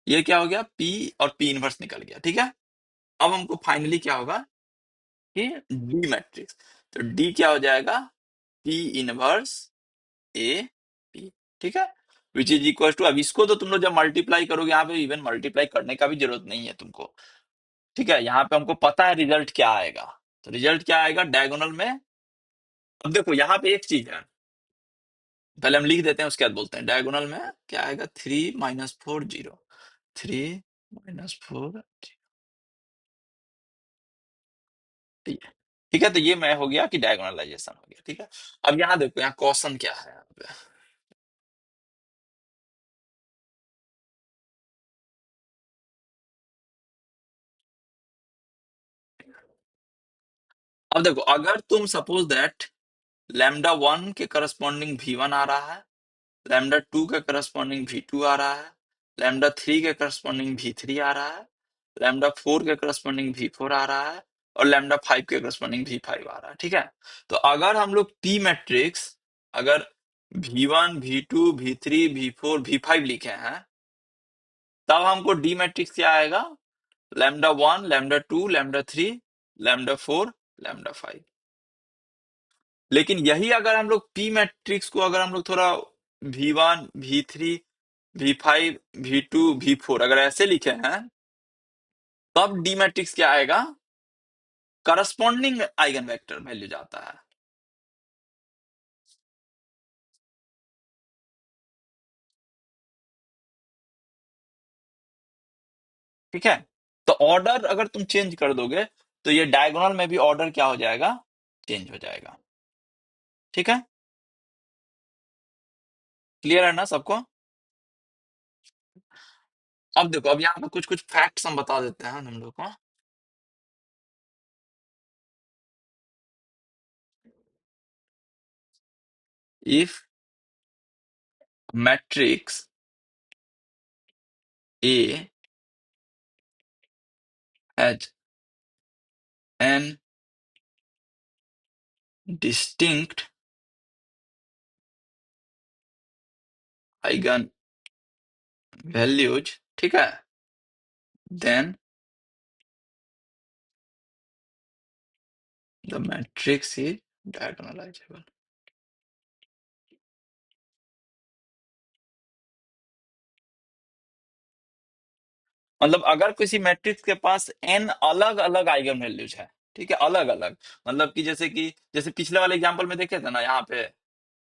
ये क्या हो गया, पी और पी इनवर्स निकल गया। ठीक है, अब हमको फाइनली क्या होगा कि डी मैट्रिक्स। तो डी क्या हो जाएगा, पी इनवर्स ए पी। ठीक है, विच इज इक्वल टू, अब इसको तो तुम लोग जब मल्टीप्लाई करोगे, यहाँ पे इवन मल्टीप्लाई करने का भी जरूरत नहीं है तुमको। ठीक है, यहाँ पे हमको पता है रिजल्ट क्या आएगा। तो रिजल्ट क्या आएगा डायगोनल में, अब देखो यहाँ पे एक चीज है, पहले हम लिख देते हैं उसके बाद बोलते हैं। डायगोनल में क्या आएगा, 3 -4 0 3 -4 0। ठीक है, ठीक है, तो ये मैं हो गया कि डायगोनलाइजेशन हो गया। ठीक है, अब यहाँ देखो, यहाँ क्वेश्चन क्या है यहाँ पे। अब देखो, अगर तुम सपोज दैट लैम्डा 1 के करस्पॉन्डिंग V1 आ रहा है, लैम्डा 2 के करस्पॉन्डिंग V2 आ रहा है, लैम्डा 3 के करस्पॉन्डिंग V3 आ रहा है, लैम्डा 4 के करस्पॉन्डिंग V4 आ रहा है, और लैम्डा 5 के करस्पॉन्डिंग V5 आ रहा है। ठीक है, तो अगर हम लोग P मैट्रिक्स अगर V1 V2 V3 V4 V5 लिखे हैं, तब हमको डी मैट्रिक्स क्या आएगा? Lambda 1 lambda 2 lambda 3 lambda 4 lambda 5। लेकिन यही अगर हम लोग पी मैट्रिक्स को अगर हम लोग थोड़ा V1 V3 V5 V2 V4 अगर ऐसे लिखे हैं, तब डी मैट्रिक्स क्या आएगा? करस्पॉन्डिंग आइगन वेक्टर वैल्यू जाता है। ठीक है, तो ऑर्डर अगर तुम चेंज कर दोगे तो ये डायगोनल में भी ऑर्डर क्या हो जाएगा? चेंज हो जाएगा। ठीक है, क्लियर है ना सबको? अब देखो, अब यहाँ पे कुछ कुछ फैक्ट्स हम बता देते हैं हम लोग को। If matrix A has an distinct eigen values, ठीक है, then the matrix is diagonalizable। मतलब अगर किसी मैट्रिक्स के पास n अलग अलग आइगन वैल्यूज है, ठीक है, अलग अलग, मतलब कि जैसे पिछले वाले एग्जांपल में देखे थे ना, यहाँ पे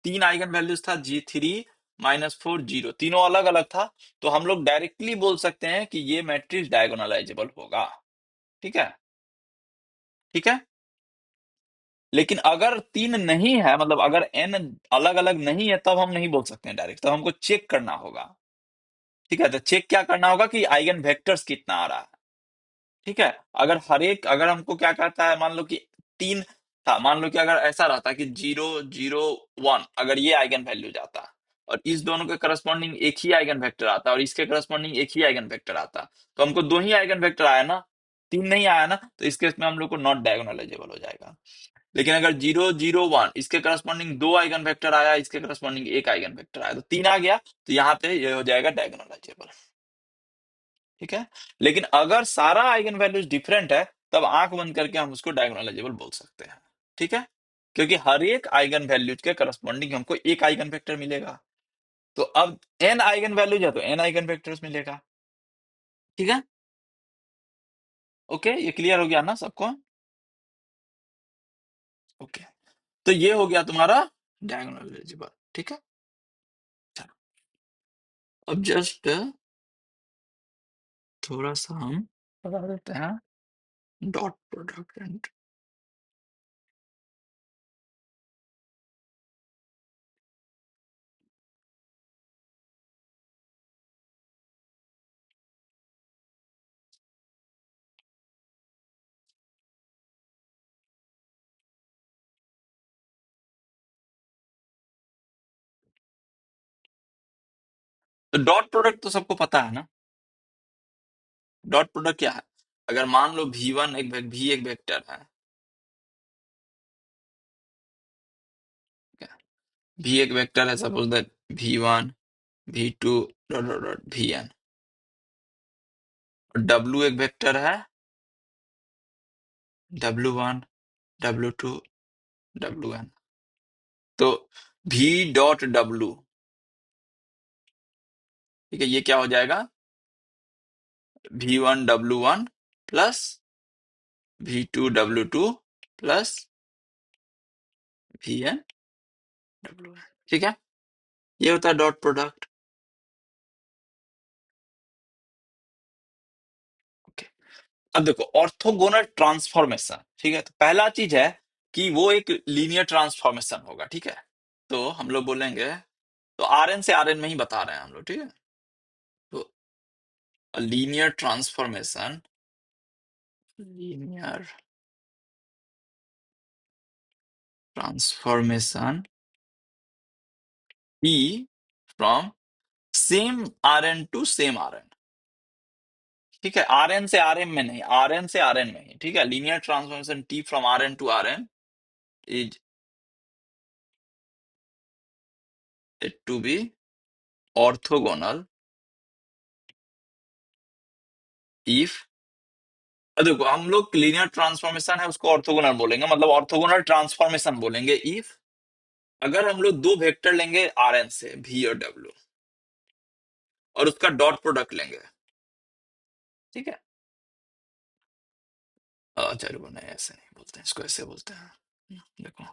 3 आइगन वैल्यूज था, G3 -4 0, तीनों अलग अलग था, तो हम लोग डायरेक्टली बोल सकते हैं कि ये मैट्रिक्स डायगोनलाइजेबल होगा। ठीक है, ठीक है। लेकिन अगर 3 नहीं है, मतलब अगर n अलग अलग नहीं है, तब हम नहीं बोल सकते हैं डायरेक्ट, तब हमको चेक करना होगा। ठीक है, तो चेक क्या करना होगा कि आइगन वेक्टर्स कितना आ रहा है। ठीक है, अगर हमको क्या कहता है, मान लो कि 3 था, मान लो कि अगर ऐसा रहता कि 0 0 1, अगर ये आइगन वैल्यू जाता और इस दोनों के करस्पॉन्डिंग एक ही आइगन वेक्टर आता और इसके करस्पॉन्डिंग एक ही आइगन वेक्टर आता, तो हमको 2 ही आइगन वेक्टर आया ना, 3 नहीं आया ना, तो इस केस में हम लोग को नॉट डायगोनलाइजेबल हो जाएगा। लेकिन अगर 0 0 1 इसके करस्पॉन्डिंग 2 आइगन वेक्टर आया, इसके करस्पॉन्डिंग एक आइगन वेक्टर आया, तो 3 आ गया, तो यहाँ पे ये हो जाएगा डायगोनलाइजेबल। ठीक है, लेकिन अगर सारा आइगन वैल्यूज डिफरेंट है, तब आंख बंद करके हम उसको डायगोनलाइजेबल बोल सकते हैं। ठीक है, क्योंकि हर एक आइगन वैल्यूज के करस्पॉन्डिंग हमको एक आइगन वेक्टर मिलेगा, तो अब n आइगन वैल्यूज है तो n आइगन वेक्टर्स मिलेगा। ठीक है, ओके, ये क्लियर हो गया ना सबको? ओके, तो ये हो गया तुम्हारा डायगोनलाइजेबल। ठीक है, चलो, अब जस्ट थोड़ा सा हम बता देते हैं डॉट प्रोडक्ट एंड। तो डॉट प्रोडक्ट तो सबको पता है ना? डॉट प्रोडक्ट क्या है? अगर मान लो V1 V एक वेक्टर है, V एक वेक्टर है, suppose that V1 V2 dot dot dot Vn, और W एक वेक्टर है, W1 W2 Wn। तो V डॉट W, ठीक है, ये क्या हो जाएगा? V1 W1 plus V2 W2 plus Vn Wn। ठीक है, ये होता है डॉट प्रोडक्ट। ओके, अब देखो ऑर्थोगोनल ट्रांसफॉर्मेशन। ठीक है, तो पहला चीज है कि वो एक लीनियर ट्रांसफॉर्मेशन होगा, ठीक है। तो हम लोग बोलेंगे, तो आरएन से आरएन में ही बता रहे हैं हम लोग, ठीक है। तो linear transformation, linear transformation T from same Rn to same Rn, ठीक है। आरएन से आरएन में नहीं, आरएन से आरएन में ही, ठीक है। Linear transformation T from Rn to Rn is it to be orthogonal if, देखो हम लोग लीनियर ट्रांसफॉर्मेशन है उसको ऑर्थोगोनल बोलेंगे, मतलब ऑर्थोगोनल ट्रांसफॉर्मेशन बोलेंगे इफ, अगर हम लोग दो वेक्टर लेंगे आरएन से V और W और उसका डॉट प्रोडक्ट लेंगे, ठीक है। चलो नहीं, ऐसे नहीं बोलते हैं, इसको ऐसे बोलते हैं। देखो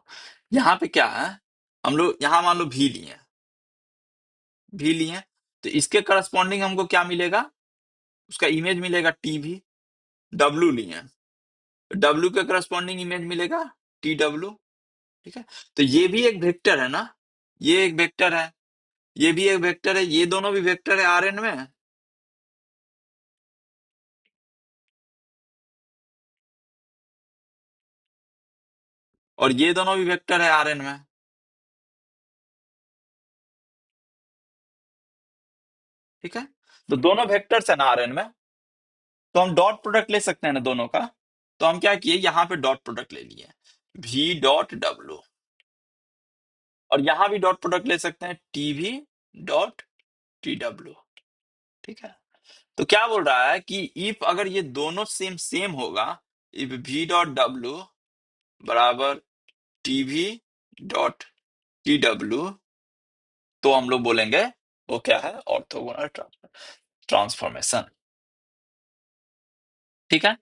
यहाँ पे क्या है, हम लोग यहाँ मान लो भी लिए, तो इसके करस्पॉन्डिंग हमको क्या मिलेगा, उसका इमेज मिलेगा टीवी। डब्लू लिए, डब्लू के करस्पॉन्डिंग इमेज मिलेगा टी डब्लू, ठीक है। तो ये भी एक वेक्टर है ना, ये एक वेक्टर है, ये भी एक वेक्टर है, ये दोनों भी वेक्टर है आरएन में, और ये दोनों भी वेक्टर है आरएन में, ठीक है। तो दोनों वेक्टर्स है ना आरएन में, तो हम डॉट प्रोडक्ट ले सकते हैं ना दोनों का। तो हम क्या किए, यहाँ पे डॉट प्रोडक्ट ले लिए, भी डॉट डब्लू, और यहां भी डॉट प्रोडक्ट ले सकते हैं, टीवी डॉट टी डब्ल्यू, ठीक है। तो क्या बोल रहा है कि इफ अगर ये दोनों सेम सेम होगा, इफ भी डॉट डब्ल्यू बराबर टीवी डॉट टी डब्ल्यू, तो हम लोग बोलेंगे वो क्या है, ऑर्थोगोनल ट्रांसफॉर्मेशन, ठीक है।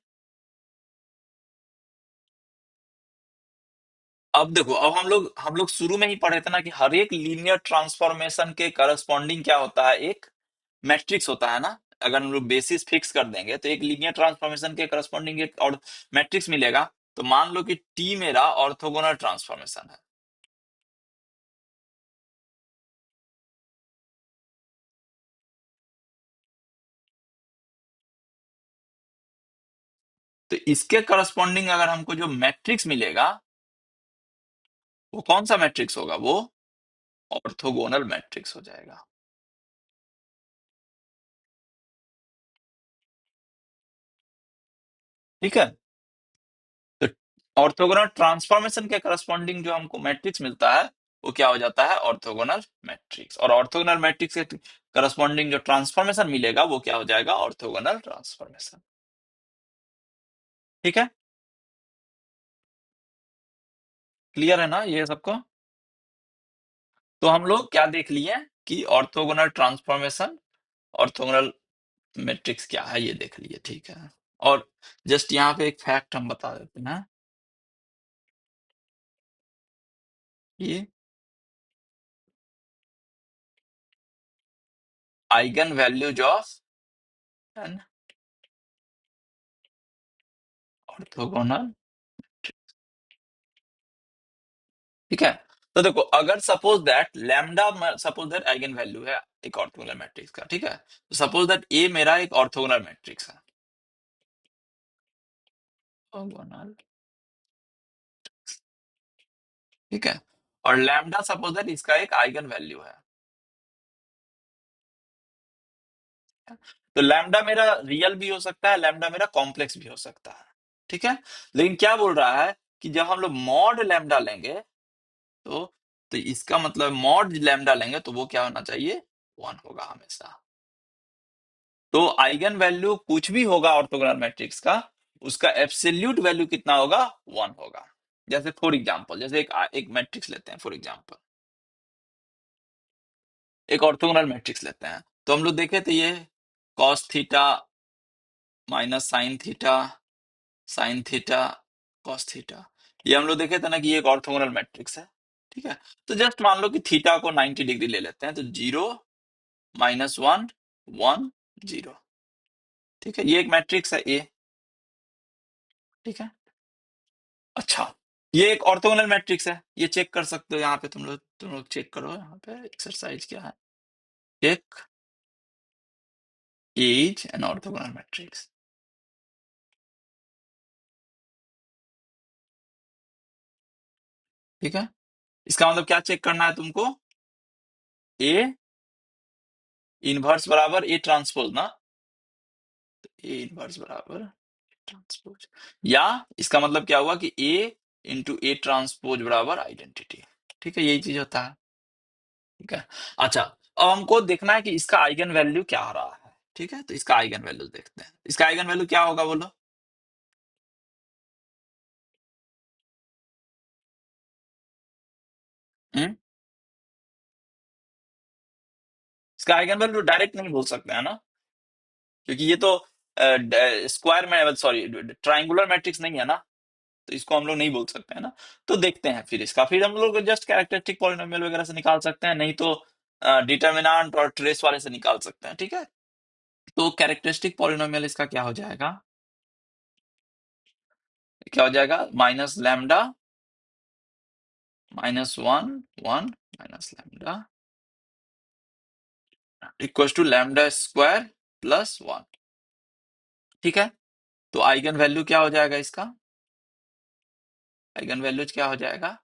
अब देखो, अब हम लोग शुरू में ही पढ़े थे ना कि हर एक लीनियर ट्रांसफॉर्मेशन के करस्पॉन्डिंग क्या होता है, एक मैट्रिक्स होता है ना। अगर हम लोग बेसिस फिक्स कर देंगे तो एक लीनियर ट्रांसफॉर्मेशन के करस्पॉन्डिंग एक और मैट्रिक्स मिलेगा। तो मान लो कि टी मेरा ऑर्थोगोनल ट्रांसफॉर्मेशन है, तो इसके करस्पॉन्डिंग अगर हमको जो मैट्रिक्स मिलेगा वो कौन सा मैट्रिक्स होगा, वो ऑर्थोगोनल मैट्रिक्स हो जाएगा, ठीक है। तो ऑर्थोगोनल ट्रांसफॉर्मेशन के करस्पॉन्डिंग जो हमको मैट्रिक्स मिलता है वो क्या हो जाता है, ऑर्थोगोनल मैट्रिक्स। और ऑर्थोगोनल मैट्रिक्स के करस्पॉन्डिंग जो ट्रांसफॉर्मेशन मिलेगा वो क्या हो जाएगा, ऑर्थोगोनल ट्रांसफॉर्मेशन, ठीक है। क्लियर है ना ये सबको। तो हम लोग क्या देख लिए कि ऑर्थोगोनल ट्रांसफॉर्मेशन, ऑर्थोगोनल मैट्रिक्स क्या है ये देख लिए, ठीक है। और जस्ट यहाँ पे एक फैक्ट हम बता देते हैं कि eigen values of an orthogonal, ठीक है। तो देखो, अगर सपोज दैट आइगन वैल्यू है एक ऑर्थोगोनल मैट्रिक्स का, ठीक है। तो सपोज दैट ए मेरा एक ऑर्थोगोनल मैट्रिक्स है, ऑर्थोगोनल, ठीक है। और लैम्डा सपोज दैट इसका एक आइगन वैल्यू है, तो लैम्डा मेरा रियल भी हो सकता है, लैम्डा मेरा कॉम्प्लेक्स भी हो सकता है, ठीक है। लेकिन क्या बोल रहा है कि जब हम लोग मॉड लैम्डा लेंगे, तो तो इसका मतलब मॉड लैम्डा लेंगे तो वो क्या होना चाहिए, 1 होगा हमेशा। तो आइगन वैल्यू कुछ भी होगा ऑर्थोगोनल मैट्रिक्स का, उसका एब्सोल्यूट वैल्यू कितना होगा, 1 होगा। जैसे फॉर एग्जांपल, जैसे एक मैट्रिक्स लेते हैं, फॉर एग्जांपल एक ऑर्थोगोनल मैट्रिक्स लेते हैं, तो हम लोग देखे थे ये cos theta minus sine theta cos theta, ये हम लोग देखे थे ना कि ये एक ऑर्थोगोनल मैट्रिक्स है, ठीक है। तो जस्ट मान लो कि थीटा को 90 डिग्री ले लेते हैं, तो 0 -1 1 0, ठीक है। ये एक मैट्रिक्स है ए, ठीक है। अच्छा, ये एक ऑर्थोगोनल मैट्रिक्स है, ये चेक कर सकते हो यहाँ पे, तुम लोग चेक करो, यहाँ पे एक्सरसाइज क्या है, check is an orthogonal matrix. ठीक है, इसका मतलब क्या चेक करना है तुमको, ए इनवर्स बराबर ए ट्रांसपोज ना, ए इनवर्स बराबर ट्रांसपोज, या इसका मतलब क्या हुआ कि ए इंटू ए ट्रांसपोज बराबर आइडेंटिटी। ठीक है, यही चीज होता है। ठीक है, अच्छा, अब हमको देखना है कि इसका आइगन वैल्यू क्या आ रहा है। ठीक है, तो इसका आइगन वैल्यू देखते हैं, इसका आइगन वैल्यू क्या होगा बोलो। हम्म, इसका आइगन वैल्यू डायरेक्ट नहीं बोल सकते हैं ना, क्योंकि ये तो स्क्वायर में, सॉरी ट्राइंगुलर मैट्रिक्स नहीं है ना, तो इसको हम लोग नहीं बोल सकते हैं ना। तो देखते हैं फिर इसका, फिर हम लोग जस्ट कैरेक्टरिस्टिक पॉलिनोमियल वगैरह से निकाल सकते हैं, नहीं तो डिटर्मिनेंट और ट्रेस वाले से निकाल सकते हैं। ठीक है, तो कैरेक्टरिस्टिक पॉलिनोमियल इसका क्या हो जाएगा, क्या हो जाएगा, minus lambda minus one one minus lambda equal to lambda square plus one. ठीक है, तो आइगन वैल्यू क्या हो जाएगा इसका, आइगन वैल्यू क्या हो जाएगा,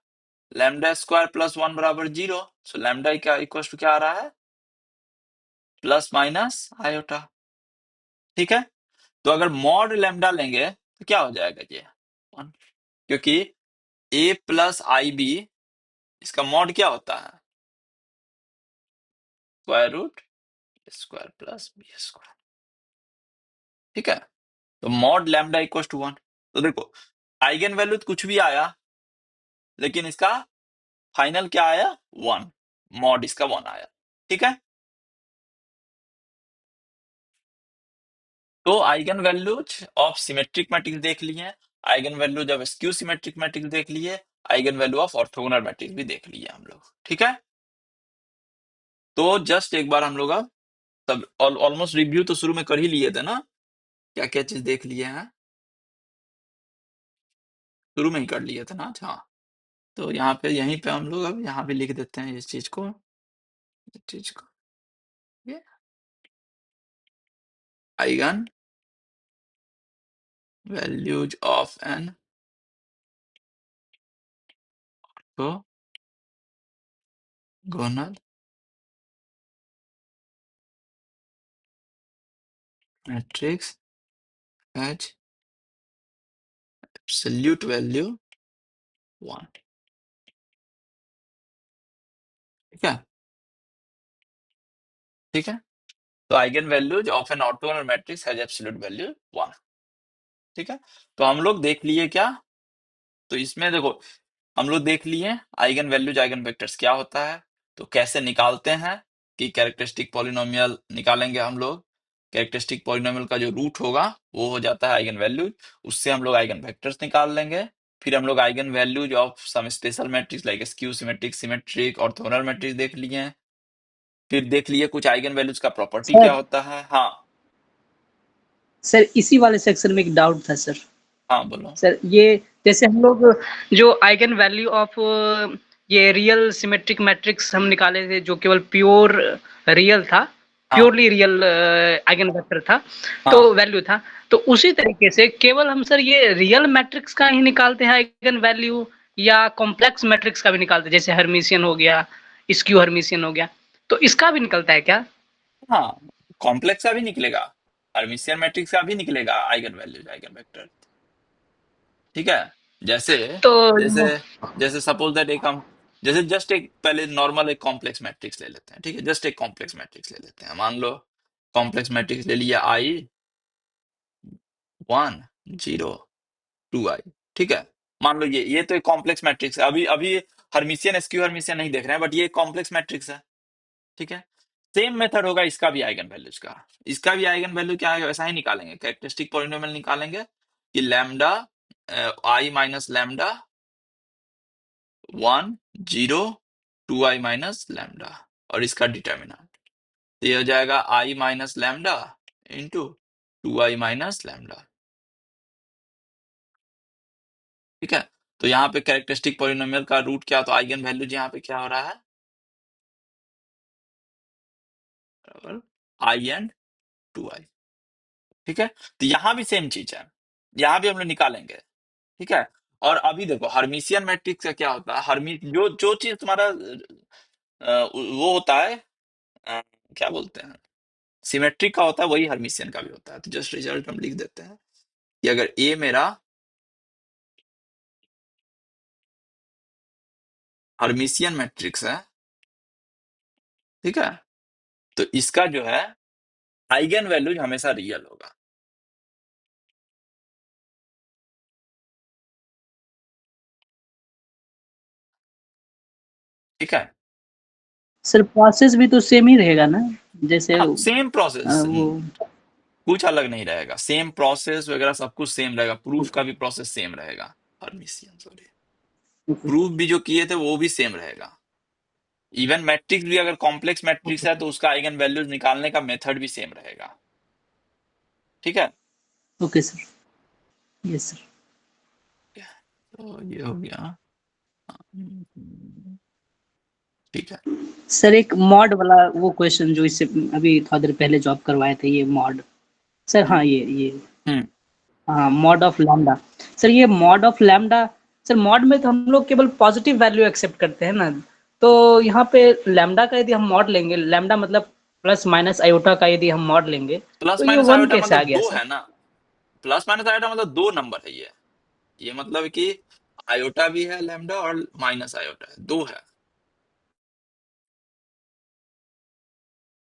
लैम्डा स्क्वायर प्लस वन बराबर जीरो, सो लैम्डा क्या इक्वल टू क्या आ रहा है, प्लस माइनस आयोटा। ठीक है, तो अगर मॉड लैम्डा लेंगे तो क्या हो जाएगा ये वन, क्योंकि ए प्लस आई बी, इसका मॉड क्या होता है, square root square plus b square. ठीक है, तो mod lambda equal to one. तो देखो, आइगन वैल्यू कुछ भी आया, लेकिन इसका फाइनल क्या आया, वन, मॉड इसका वन आया। ठीक है, तो eigen values of symmetric matrix देख लिए, eigen values of skew symmetric matrix देख लिए, eigen value of orthogonal matrix भी देख लिए हम लोग। ठीक है, तो जस्ट एक बार हम लोग अब तब ऑलमोस्ट रिव्यू तो शुरू में कर ही लिए थे ना, क्या क्या चीज देख लिए हैं, शुरू में ही कर लिए थे ना। हाँ, तो यहाँ पे यहीं पे हम लोग अब यहाँ भी लिख देते हैं इस चीज को, इस चीज को, ये eigen values of an orthogonal matrix has absolute value one. ठीक है, ठीक है, तो eigen values of an orthogonal matrix has absolute value one. ठीक है, तो हम लोग देख लिए क्या, तो इसमें देखो हम लोग देख लिए आइगन वैल्यूज आइगन वेक्टर्स क्या होता है, तो कैसे निकालते हैं, कि कैरेक्टरिस्टिक पॉलिनोमियल निकालेंगे हम लोग, कैरेक्टरिस्टिक पॉलिनोमियल का जो रूट होगा वो हो जाता है आइगन वैल्यूज, उससे हम लोग आइगन वेक्टर्स निकाल लेंगे। फिर हम लोग eigen values of some special matrix like skew symmetric symmetric orthogonal matrix देख लिए हैं। फिर देख लिए कुछ आइगन वैल्यूज का प्रॉपर्टी क्या सर होता है। हाँ, सर इसी वाले सेक्शन में एक डाउट था सर। हाँ बोलो। सर ये जैसे हम लोग जो आइगन वैल्यू ऑफ ये रियल सिमेट्रिक मैट्रिक्स हम निकाले थे, जो केवल प्योर रियल था, हाँ, प्योरली रियल आइगन वेक्टर था, तो हाँ, वैल्यू था। तो उसी तरीके से केवल हम सर ये रियल मैट्रिक्स का ही निकालते हैं आइगन वैल्यू, या कॉम्प्लेक्स मैट्रिक्स का भी निकालते हैं, जैसे हर्मिशियन हो गया, स्क्यू हर्मिशियन हो गया, तो इसका भी निकलता है क्या? हाँ, कॉम्प्लेक्स का भी निकलेगा, हर्मिशियन मैट्रिक्स का भी निकलेगा आइगन वैल्यूज आइगन वेक्टर। ठीक है, जैसे तो जैसे जैसे सपोज दैट एक हम, जैसे जस्ट एक पहले नॉर्मल एक कॉम्प्लेक्स मैट्रिक्स ले लेते हैं। ठीक है, जस्ट एक कॉम्प्लेक्स मैट्रिक्स ले लेते हैं, मान लो कॉम्प्लेक्स मैट्रिक्स ले लिया आई वन जीरो टू आई। ठीक है, मान लो ये तो एक कॉम्प्लेक्स मैट्रिक्स है, अभी अभी हर्मिशियन स्क्यू हर्मिशियन नहीं देख रहे हैं, बट ये एक कॉम्प्लेक्स मैट्रिक्स है। ठीक है, सेम मेथड होगा इसका भी आइगन वैल्यूज का, इसका भी आइगन वैल्यू क्या है, वैसा ही निकालेंगे, कैरेक्टरिस्टिक पॉलिनोमियल निकालेंगे कि lambda i minus lambda one zero two i minus lambda, और इसका डिटर्मिनेंट, तो ये हो जाएगा i minus lambda into two i minus lambda. ठीक है, तो यहाँ पे कैरेक्टरिस्टिक पॉलिनोमियल का रूट क्या, तो आइगन वैल्यूज यहाँ पे क्या हो रहा है, बराबर आई एंड 2i। ठीक है, तो यहाँ भी सेम चीज है, यहाँ भी हम लोग निकालेंगे। ठीक है, और अभी देखो हर्मिशियन मैट्रिक्स का क्या होता है, हर्मी जो जो चीज तुम्हारा वो होता है, अ, क्या बोलते हैं, सिमेट्रिक का होता है, वही हर्मिशियन का भी होता है। तो जस्ट रिजल्ट हम लिख देते हैं कि अगर ए मेरा हर्मिशियन मैट्रिक्स है, ठीक है, तो इसका जो है आइगन वैल्यूज हमेशा रियल होगा। ठीक है, सर प्रोसेस भी तो सेम ही रहेगा ना, जैसे हाँ सेम प्रोसेस, वो कुछ अलग नहीं रहेगा, सेम प्रोसेस वगैरह सब कुछ सेम रहेगा, प्रूफ का भी प्रोसेस सेम रहेगा, हर्मिशियन सॉरी, ओके प्रूफ भी जो किए थे वो भी सेम रहेगा। इवन मैट्रिक्स भी अगर कॉम्प्लेक्स मैट्रिक्स ओके है तो उसका आइगन वैल्यूज निकालने का मेथड भी सेम रहेगा। ठीक है, ओके सर, यस सर। तो ये हो गया। ठीक है। सर एक मॉड वाला वो क्वेश्चन जो इससे अभी थोड़ा देर पहले जॉब करवाए थे, ये मॉड सर, हम्म हाँ ये हम्म, हाँ मॉड ऑफ लैम्डा। सर ये mod of lambda, sir mod में तो हम लोग केवल पॉजिटिव वैल्यू एक्सेप्ट करते हैं ना, तो यहाँ पे लैम्डा का यदि हम मॉड लेंगे, लैम्डा मतलब प्लस माइनस आयोटा का यदि हम मॉड लेंगे, प्लस तो ये माइनस वन आयोटा कैसे आ मतलब गया दो सर? है ना, प्लस माइनस आयोटा मतलब दो नंबर है ये मतलब कि आयोटा भी है लैम्डा और माइनस आयोटा है, दो है।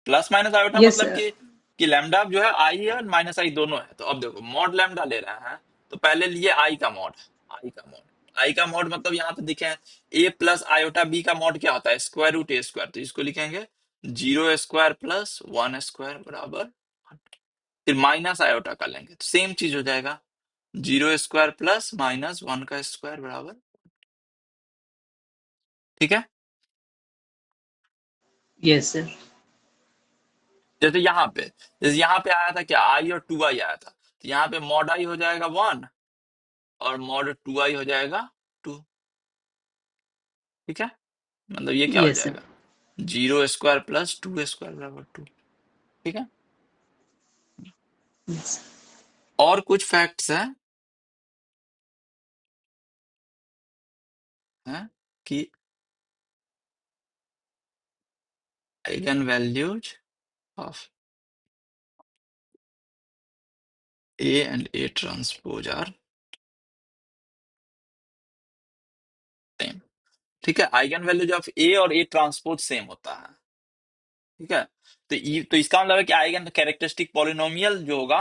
प्लस माइनस आयोटा यस मतलब कि लैम्डा जो है आई है और माइनस आई दोनों है। तो अब देखो मॉड लैम्डा ले रहे हैं, तो पहले लिए आई का मॉड, आई का मॉड, आई का मॉड मतलब यहाँ पे दिखे ए प्लस आयोटा बी का मॉड क्या होता है, स्क्वायर रूट ए स्क्वायर, तो इसको लिखेंगे 0 स्क्वायर प्लस 1 स्क्वायर बराबर, फिर माइनस आयोटा का लेंगे तो सेम चीज हो जाएगा, 0 स्क्वायर प्लस माइनस 1 का स्क्वायर बराबर। ठीक है, यस सर, जैसे यहाँ पे आया था क्या, आई और 2i आया था, तो यहाँ पे मॉड आई हो जाएगा 1 और मॉड 2i हो जाएगा 2। ठीक है, मतलब ये क्या हो यस सर, जाएगा, 0 स्क्वायर प्लस 2 स्क्वायर बराबर 2। ठीक है, यस और कुछ फैक्ट्स हैं कि eigen values of A and A transpose are same. ठीक है, आइगन वैल्यूज ऑफ ए और ए ट्रांसपोज सेम होता है। ठीक है, तो इसका मतलब है कि आइगन कैरेक्टरिस्टिक पॉलिनोमियल जो होगा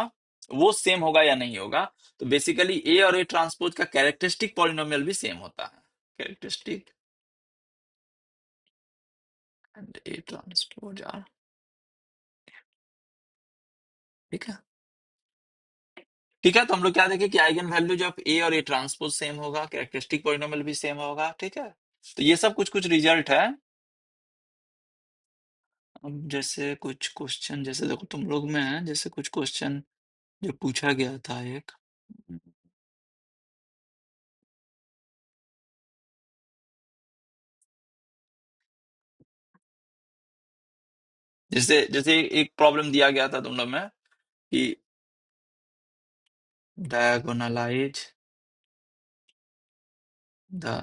वो सेम होगा या नहीं होगा। तो बेसिकली ए और ए ट्रांसपोज का कैरेक्टरिस्टिक पॉलिनोमियल भी सेम होता है, characteristic and A transpose are. ठीक है, ठीक है, तो हम लोग क्या देखें कि आइगन वैल्यूज ऑफ ए और ए ट्रांसपोज सेम होगा, कैरेक्टरिस्टिक पॉलिनोमियल भी सेम होगा। ठीक है, तो ये सब कुछ कुछ रिजल्ट है। अब जैसे कुछ क्वेश्चन, जैसे देखो तुम लोग में है, जैसे कुछ क्वेश्चन जो पूछा गया था एक, जैसे जैसे एक प्रॉब्लम दिया गया था तुम लोग में कि diagonalize the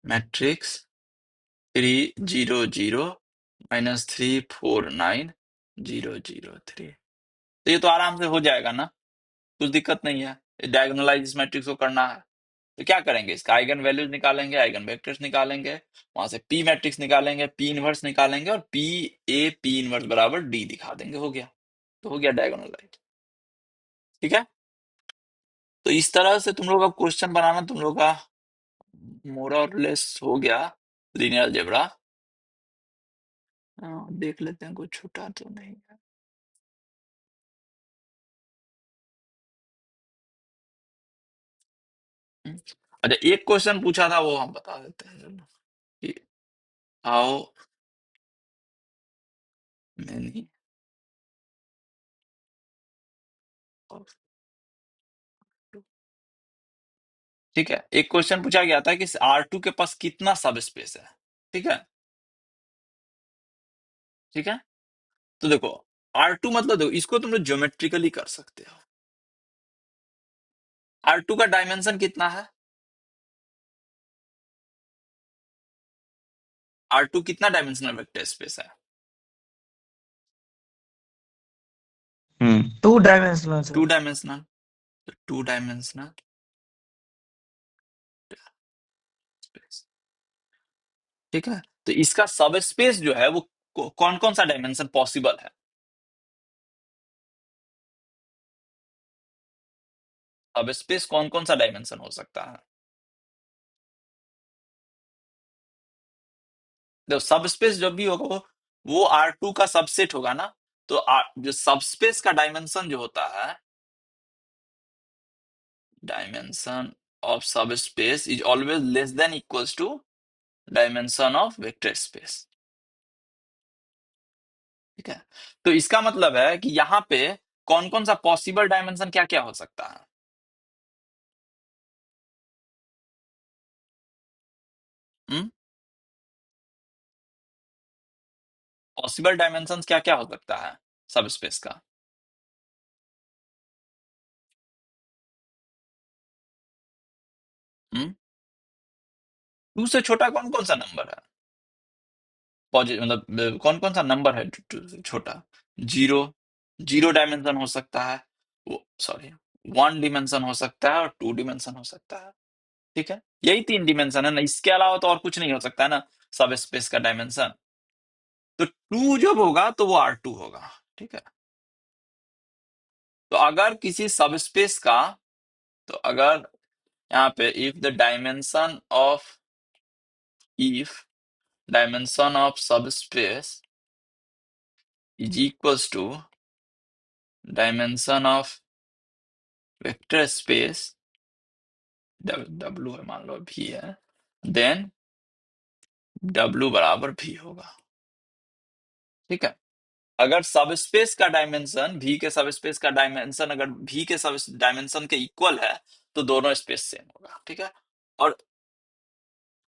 matrix 3 0 0 minus 3 4 9 0 0 3। तो ये तो आराम से हो जाएगा ना, कुछ दिक्कत नहीं है, डायगोनलाइज इस मैट्रिक्स को करना है। तो क्या करेंगे, इसका आइगन वैल्यूज निकालेंगे, आइगन वेक्टर्स निकालेंगे, वहां से पी मैट्रिक्स निकालेंगे, पी इनवर्स निकालेंगे और पी ए पी इनवर्स बराबर डी दिखा देंगे, हो गया, तो हो गया डायगोनलाइज। ठीक है, तो इस तरह से तुम लोग का क्वेश्चन बनाना तुम लोग का मोर और लेस हो गया, लीनियर अलजेब्रा। देख लेते हैं कुछ छूटा तो नहीं है। हम्म, अच्छा एक क्वेश्चन पूछा था वो हम बता देते हैं, चलो, कि हाउ मैनी ठीक है, एक क्वेश्चन पूछा गया था कि R2 के पास कितना सब स्पेस है। ठीक है, ठीक है, तो देखो R2 मतलब देखो इसको तुम लोग ज्योमेट्रिकली कर सकते हो। R2 का डायमेंशन कितना है? R2 कितना डायमेंशनल वेक्टर स्पेस है? 2 डायमेंशनल टू सर। डायमेंशनल। तो टू डायमेंशनल स्पेस। ठीक है, तो इसका सब स्पेस जो है वो कौन कौन सा डायमेंशन पॉसिबल है? सब स्पेस कौन कौन सा डायमेंशन हो सकता है? देखो सब स्पेस जब भी होगा वो R2 का सबसेट होगा ना। तो जो सबस्पेस का डायमेंशन जो होता है, dimension of subspace is always less than equals to dimension of vector space. ठीक है, तो इसका मतलब है कि यहाँ पे कौन कौन सा पॉसिबल डायमेंशन क्या क्या हो सकता है? पॉसिबल डायमेंशन क्या क्या हो सकता है सब स्पेस का? हम्म, टू से छोटा कौन कौन सा नंबर है? मतलब कौन कौन सा नंबर है टू से छोटा? जीरो, जीरो डायमेंशन हो सकता है, वो सॉरी, वन डिमेंशन हो सकता है और टू डिमेंशन हो सकता है। ठीक है, यही तीन डिमेंशन है ना, इसके अलावा तो और कुछ नहीं हो सकता है ना सब स्पेस का डायमेंशन। तो टू जब होगा तो वो R2 होगा। ठीक है, तो अगर किसी सब स्पेस का, तो अगर यहाँ पे if dimension of subspace is equals to dimension of vector space, W है मान लो V है, देन W बराबर V होगा। ठीक है, अगर सबस्पेस का डायमेंशन V के सबस्पेस का डायमेंशन अगर V के सब डायमेंशन के इक्वल है तो दोनों स्पेस सेम होगा। ठीक है, और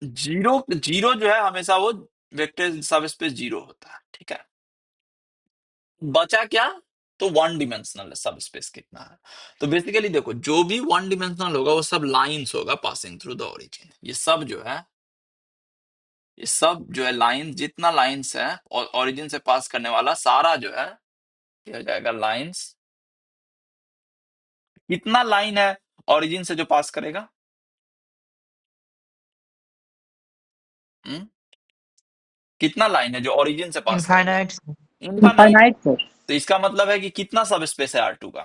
जीरो जीरो जो है हमेशा वो वेक्टर सबस्पेस जीरो होता है। ठीक है, बचा क्या? तो वन डिमेंशनल सब स्पेस कितना है? तो बेसिकली देखो जो भी वन डिमेंशनल होगा वो सब लाइंस होगा पासिंग थ्रू द ओरिजिन। ये सब जो है, ये सब जो है लाइन, जितना लाइंस है और ओरिजिन से पास करने वाला सारा जो है ये हो जाएगा लाइंस। कितना लाइन है ओरिजिन से जो पास करेगा? हम्म? कितना लाइन है जो ओरिजिन से पास करेगा? इनफाइनाइट। इनफाइनाइट। Infinite sir. तो इसका मतलब है कि कितना सब स्पेस है R2 का?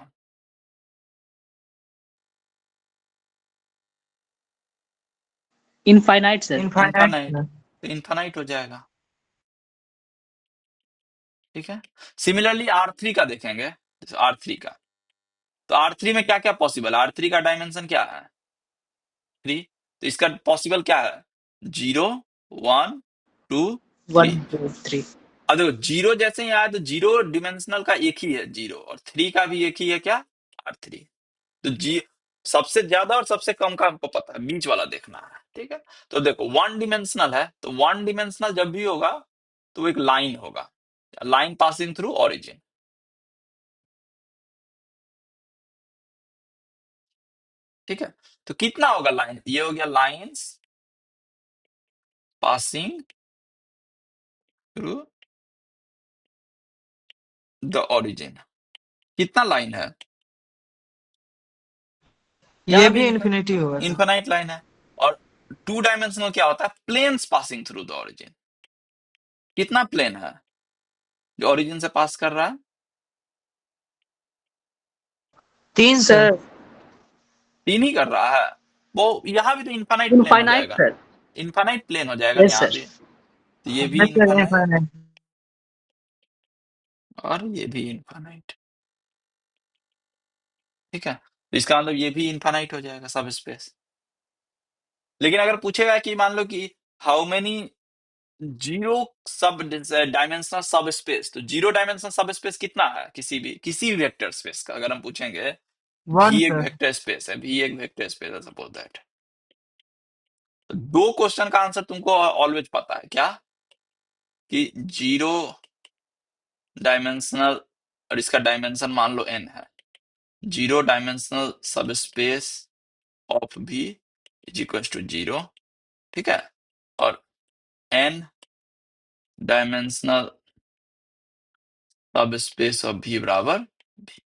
Infinite sir. इनफाइनाइट। इनफाइनाइट। तो इनफाइनाइट हो जाएगा। ठीक है, सिमिलरली R3 का देखेंगे, R3 का, तो R3 में क्या क्या पॉसिबल है? R3 का डायमेंशन क्या है? 3। तो इसका पॉसिबल क्या है? 0, 1, 2, 3। 1 2 3। अब देखो जीरो जैसे ही आया तो जीरो डिमेंशनल का एक ही है जीरो, और थ्री का भी एक ही है, क्या? R3। तो जी सबसे ज्यादा और सबसे कम का हमको पता है, बीच वाला देखना है। ठीक है, तो देखो वन डिमेंशनल है, तो वन डिमेंशनल जब भी होगा तो वो एक लाइन होगा, लाइन पासिंग थ्रू ओरिजिन। ठीक है, तो कितना होगा लाइन? ये हो गया lines passing through the origin. कितना लाइन है? ये यहाँ भी भी इन्फिनिटी होगा सर। इनफाइनाइट लाइन है। और टू डायमेंशनल क्या होता है? Planes passing through the origin. कितना प्लेन है जो ओरिजिन से पास कर रहा है? 3 सर। सर तीन ही कर रहा है। वो यहाँ भी तो इनफाइनाइट प्लेन हो इनफाइनाइट जाएगा, सर। इनफाइनाइट प्लेन हो जाएगा ना यस यहाँ सर। भी। तो ये भी हाँ सर, इनफाइनाइट इनफाइनाइट। और ये भी इनफाइनाइट। ठीक है, तो इसका मतलब ये भी इनफाइनाइट हो जाएगा सब स्पेस। लेकिन अगर पूछेगा कि मान लो कि हाउ मेनी जीरो सब डायमेंशनल सब स्पेस, तो जीरो डायमेंशनल सब स्पेस कितना है किसी भी वेक्टर स्पेस का? अगर हम पूछेंगे 1 भी एक सर। वेक्टर स्पेस है, भी एक वेक्टर स्पेस है, सपोज दैट तो दो क्वेश्चन का आंसर तुमको ऑलवेज पता है क्या, कि 0 डायमेंशनल और इसका डायमेंशन मान लो n है, 0 dimensional subspace of v is equal to 0, ठीक है, और n dimensional subspace of v बराबर v,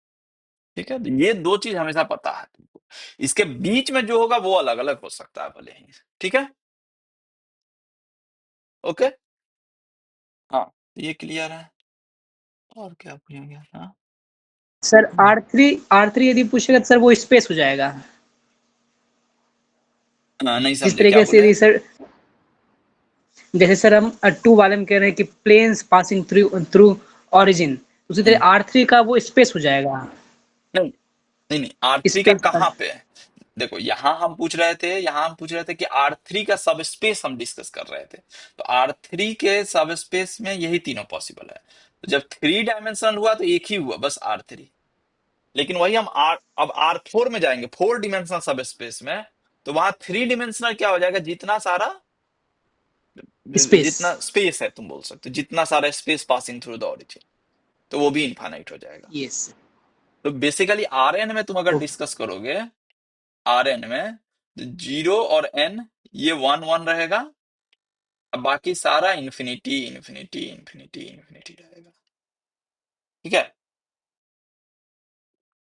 ठीक है। तो ये दो चीज हमेशा पता है तुमको, इसके बीच में जो होगा वो अलग अलग हो सकता है भले ही, ठीक है, ओके। हाँ, तो ये क्लियर है, और क्या पूछा गया था? सर R3 यदि पूछेगा तो सर वो स्पेस हो जाएगा, नहीं जिस समझे क्या तरीके से बोले? यदि सर, जैसे सर हम 2 वाले में कह रहे हैं कि planes passing through through origin, उसी तरह R3 का वो स्पेस हो जाएगा, नहीं नहीं नहीं, R3 का स्पेस का। कहाँ पे है? देखो यहाँ हम पूछ रहे थे कि R3 का सब स्पेस हम डिस्कस कर रहे थे, तो R3 के सब स्पेस में यही तीनों पॉसिबल है। तो जब 3 डायमेंशनल हुआ तो एक ही हुआ बस R3, लेकिन वही हम अब R4 में जाएंगे, 4 डिमेंशनल सब स्पेस में, तो वहां 3 डिमेंशनल क्या हो जाएगा, जितना सारा, स्पेस। जितना स्पेस है तुम बोल सकते हो, जितना सारा space passing through the origin, तो वो भी इनफाइनाइट हो जाएगा। यस। तो बेसिकली Rn में तुम अगर ओके। डिस्कस करोगे, Rn में 0 और n ये 1 1 रहेगा, अब बाकी सारा इन्फिनिटी इन्फिनिटी इन्फिनिटी इन्फिनिटी रहेगा, ठीक है।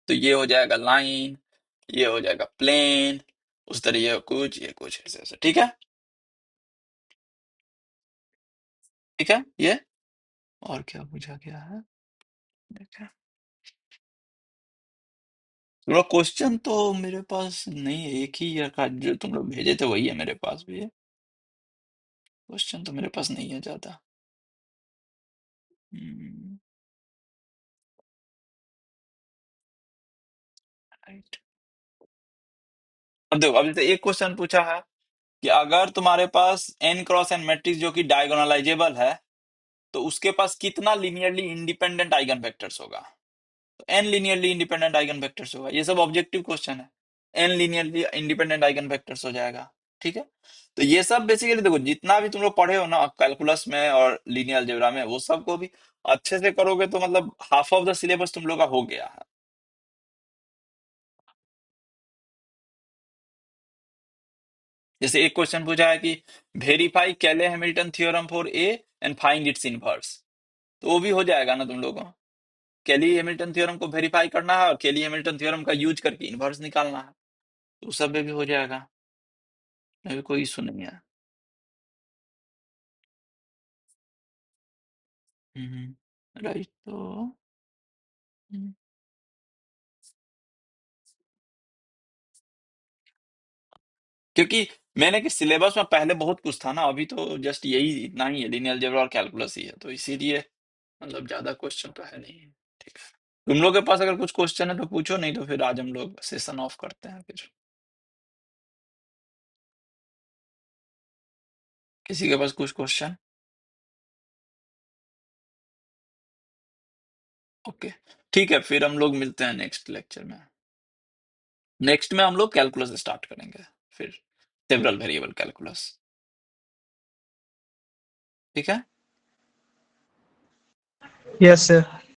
तो ये हो जाएगा लाइन, ये हो जाएगा प्लेन, उस तरह ये कुछ, ये कुछ ऐसे ऐसे, ठीक है, ठीक है ये। और क्या पूछा गया है, देखा, थोड़ा क्वेश्चन तो मेरे पास नहीं है, एक ही ईयर का जो तुम लोग भेजे थे वही है मेरे पास भी है, क्वेश्चन तो मेरे पास नहीं है ज्यादा। राइट, अब देखो, अब जैसे एक क्वेश्चन पूछा है कि अगर तुम्हारे पास n क्रॉस n मैट्रिक्स जो कि डायगोनलाइजेबल है, तो उसके पास कितना लीनियरली इंडिपेंडेंट आइगन वेक्टर्स होगा? तो n linearly independent eigenvectors होगा, ये सब ऑब्जेक्टिव क्वेश्चन है, n linearly independent eigen vectors हो जाएगा, ठीक है। तो ये सब बेसिकली देखो, जितना भी तुम लोग पढ़े हो ना कैलकुलस में और लीनियर अलजेब्रा में, वो सब को भी अच्छे से करोगे तो मतलब हाफ ऑफ द सिलेबस तुम लोग का हो गया है। जैसे एक क्वेश्चन पूछा है कि वेरीफाई कैले Hamilton theorem for A and find its inverse, तो वो भी हो जाएगा ना तुम लोगों को, कैली हैमिल्टन थ्योरम को वेरीफाई करना है और कैली हैमिल्टन थ्योरम का यूज करके इनवर्स निकालना है, तो उस सब में भी हो जाएगा, अभी कोई इशू नहीं है। राइट, तो हम्म, क्योंकि मैंने कि सिलेबस में पहले बहुत कुछ था ना, अभी तो जस्ट यही इतना ही है, लीनियर अलजेब्रा और कैलकुलस ही है, तो इसीलिए मतलब ज्यादा क्वेश्चन तो है नहीं, ठीक है। तुम लोग के पास अगर कुछ क्वेश्चन है तो पूछो, नहीं तो फिर आज हम लोग सेशन ऑफ करते हैं फिर। किसी के पास कुछ क्वेश्चन? ओके, ठीक है, फिर हम लोग मिलते हैं नेक्स्ट लेक्चर में। नेक्स्ट में हम लोग कैलकुलस स्टार्ट करेंगे, फिर सेवरल वेरिएबल कैलकुलस, ठीक है। Yes sir.